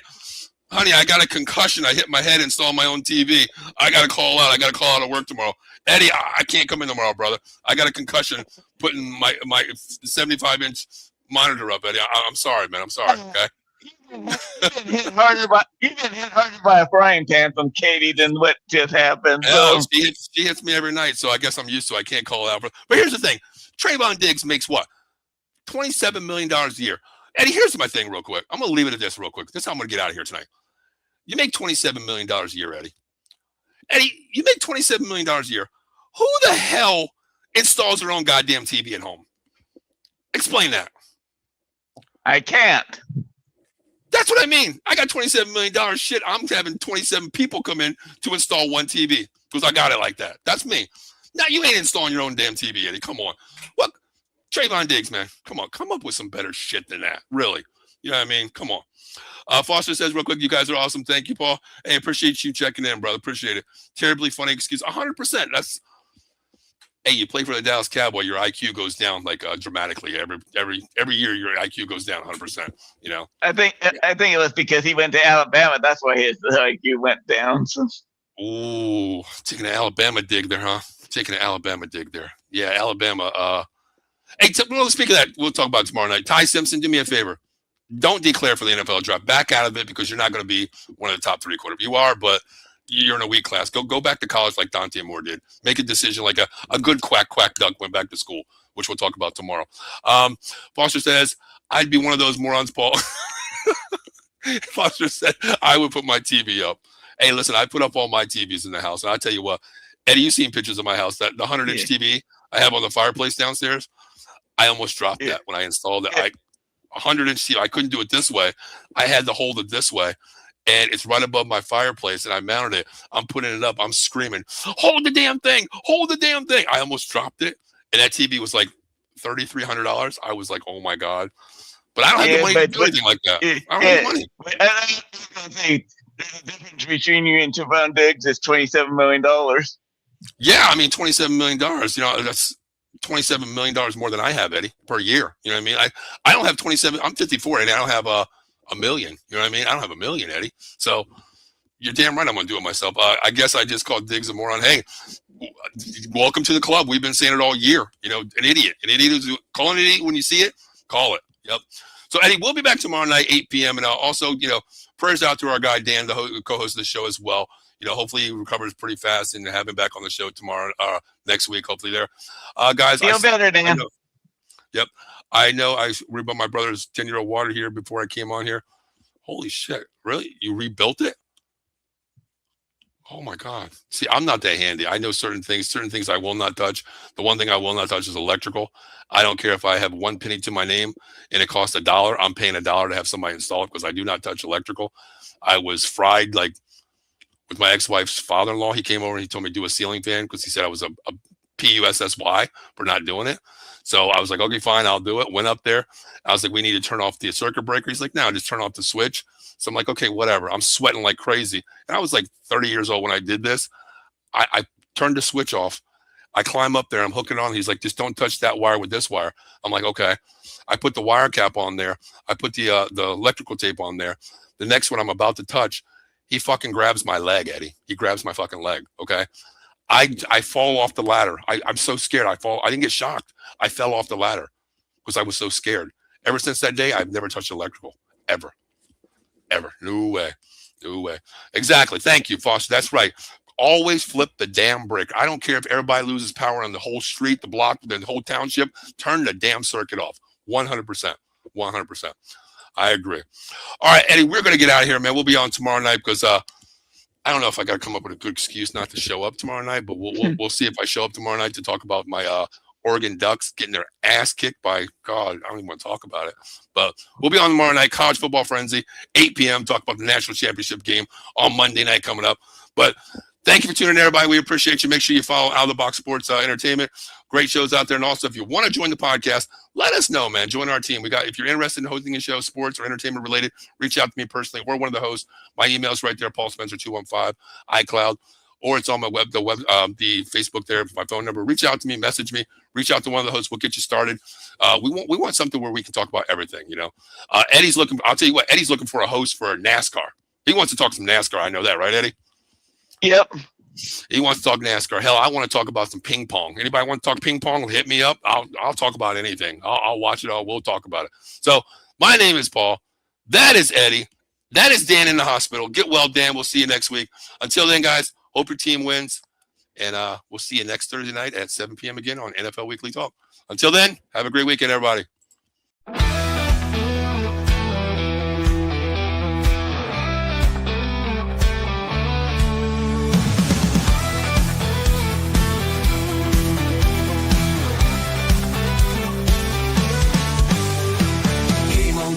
Honey, I got a concussion. I hit my head, install my own TV. I got to call out. I got to call out of work tomorrow. Eddie, I can't come in tomorrow, brother. I got a concussion putting my 75-inch monitor up, Eddie. I'm sorry, man. I'm sorry, okay? You've been hit harder by a frying pan from Katie than what just happened. So. She hits me every night, so I guess I'm used to it. I can't call out. But here's the thing. Trevon Diggs makes what? $27 million a year. Eddie, here's my thing real quick. I'm going to leave it at this real quick. This is how I'm going to get out of here tonight. You make $27 million a year, Eddie. Eddie, you make $27 million a year. Who the hell installs their own goddamn TV at home? Explain that. I can't. That's what I mean. I got $27 million. Shit, I'm having 27 people come in to install one TV because I got it like that. That's me. Now, you ain't installing your own damn TV, Eddie. Come on. What? Trevon Diggs, man. Come on. Come up with some better shit than that. Really. You know what I mean? Come on. Foster says real quick, you guys are awesome. Thank you, Paul. Hey, appreciate you checking in, brother. Appreciate it. Terribly funny excuse. 100%. Hey, you play for the Dallas Cowboys, your IQ goes down like dramatically. Every year your IQ goes down 100%, I think it was because he went to Alabama. That's why his IQ went down. So. Ooh, taking an Alabama dig there, huh? Taking an Alabama dig there. Yeah, Alabama. Hey, we'll speak of that. We'll talk about it tomorrow night. Ty Simpson, do me a favor. Don't declare for the NFL draft. Back out of it because you're not going to be one of the top 3 quarterbacks. You are, but you're in a weak class. Go back to college like Dante Moore did. Make a decision like a good quack duck went back to school, which we'll talk about tomorrow. Foster says, I'd be one of those morons, Paul. Foster said, I would put my TV up. Hey, listen, I put up all my TVs in the house. And I tell you what, Eddie, you've seen pictures of my house. The 100-inch TV I have on the fireplace downstairs. I almost dropped that when I installed it. 100-inch TV. I couldn't do it this way. I had to hold it this way. And it's right above my fireplace, and I mounted it. I'm putting it up. I'm screaming, hold the damn thing. Hold the damn thing. I almost dropped it. And that TV was like $3,300. I was like, oh, my God. But I don't have the money to do anything like that. I don't have the money. The difference between you and Trevon Diggs is $27 million. Yeah, I mean, $27 million. That's $27 million more than I have, Eddie, per year. You know what I mean? I don't have 27. I'm 54, and I don't have a million. You know what I mean? I don't have $1 million, Eddie. So you're damn right I'm going to do it myself. I guess I just called Diggs a moron. Hey, welcome to the club. We've been saying it all year. An idiot. An idiot is calling an idiot when you see it. Call it. Yep. So, Eddie, we'll be back tomorrow night, 8 p.m. And also, prayers out to our guy Dan, the co-host of the show as well. Hopefully he recovers pretty fast and have him back on the show tomorrow, next week. Hopefully there, guys. Feel better, Dan. Yep, I know. I rebuilt my brother's 10-year-old water here before I came on here. Holy shit! Really? You rebuilt it? Oh my God. See, I'm not that handy. I know certain things I will not touch. The one thing I will not touch is electrical. I don't care if I have one penny to my name and it costs $1. I'm paying $1 to have somebody install it because I do not touch electrical. I was fried with my ex-wife's father-in-law. He came over and he told me to do a ceiling fan because he said I was a PUSSY for not doing it. So I was like, okay, fine, I'll do it. Went up there. I was like, we need to turn off the circuit breaker. He's like, no, just turn off the switch. So I'm like, okay, whatever. I'm sweating like crazy. And I was like 30 years old when I did this. I turned the switch off. I climb up there. I'm hooking on. He's like, just don't touch that wire with this wire. I'm like, okay. I put the wire cap on there. I put the electrical tape on there. The next one I'm about to touch, he fucking grabs my leg, Eddie. He grabs my fucking leg, okay? I fall off the ladder. I'm so scared. I didn't get shocked. I fell off the ladder because I was so scared. Ever since that day, I've never touched electrical. Ever. No way. Exactly. Thank you, Foster. That's right. Always flip the damn brick. I don't care if everybody loses power on the whole street, the block, the whole township. Turn the damn circuit off. 100%. I agree. All right, Eddie, we're going to get out of here, man. We'll be on tomorrow night because I don't know if I got to come up with a good excuse not to show up tomorrow night, but we'll see if I show up tomorrow night to talk about my Oregon Ducks getting their ass kicked by God. I don't even want to talk about it. But we'll be on tomorrow night, College Football Frenzy, 8 p.m. Talk about the national championship game on Monday night coming up. But thank you for tuning in, everybody. We appreciate you. Make sure you follow Out of the Box Sports Entertainment. Great shows out there. And also, if you want to join the podcast, let us know, man. Join our team. If you're interested in hosting a show, sports or entertainment related, reach out to me personally. We're one of the hosts. My email's right there, Paul Spencer 215 iCloud, or it's on my the Facebook there. My phone number. Reach out to me, message me. Reach out to one of the hosts. We'll get you started. We want something where we can talk about everything. Eddie's looking. I'll tell you what. Eddie's looking for a host for NASCAR. He wants to talk some NASCAR. I know that, right, Eddie? Yep. He wants to talk NASCAR. Hell, I want to talk about some ping pong. Anybody want to talk ping pong? Hit me up. I'll talk about anything. I'll watch it all. We'll talk about it. So my name is Paul. That is Eddie. That is Dan in the hospital. Get well, Dan. We'll see you next week. Until then, guys, hope your team wins. And we'll see you next Thursday night at 7 p.m. again on NFL Weekly Talk. Until then, have a great weekend, everybody.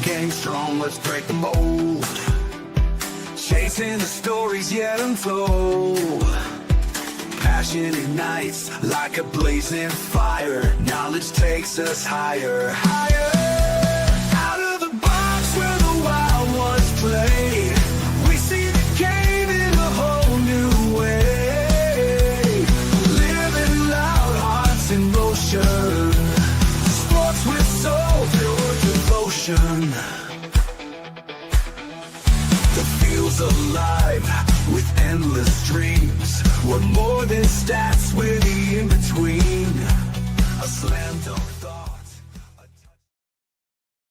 Gang strong, let's break the mold. Chasing the stories yet unfold. Passion ignites like a blazing fire. Knowledge takes us higher. Out of the box where the wild ones play. We see the game in a whole new way. Living loud, hearts in motion. Sports with soul, pure devotion. The field's alive with endless dreams. We're more than stats.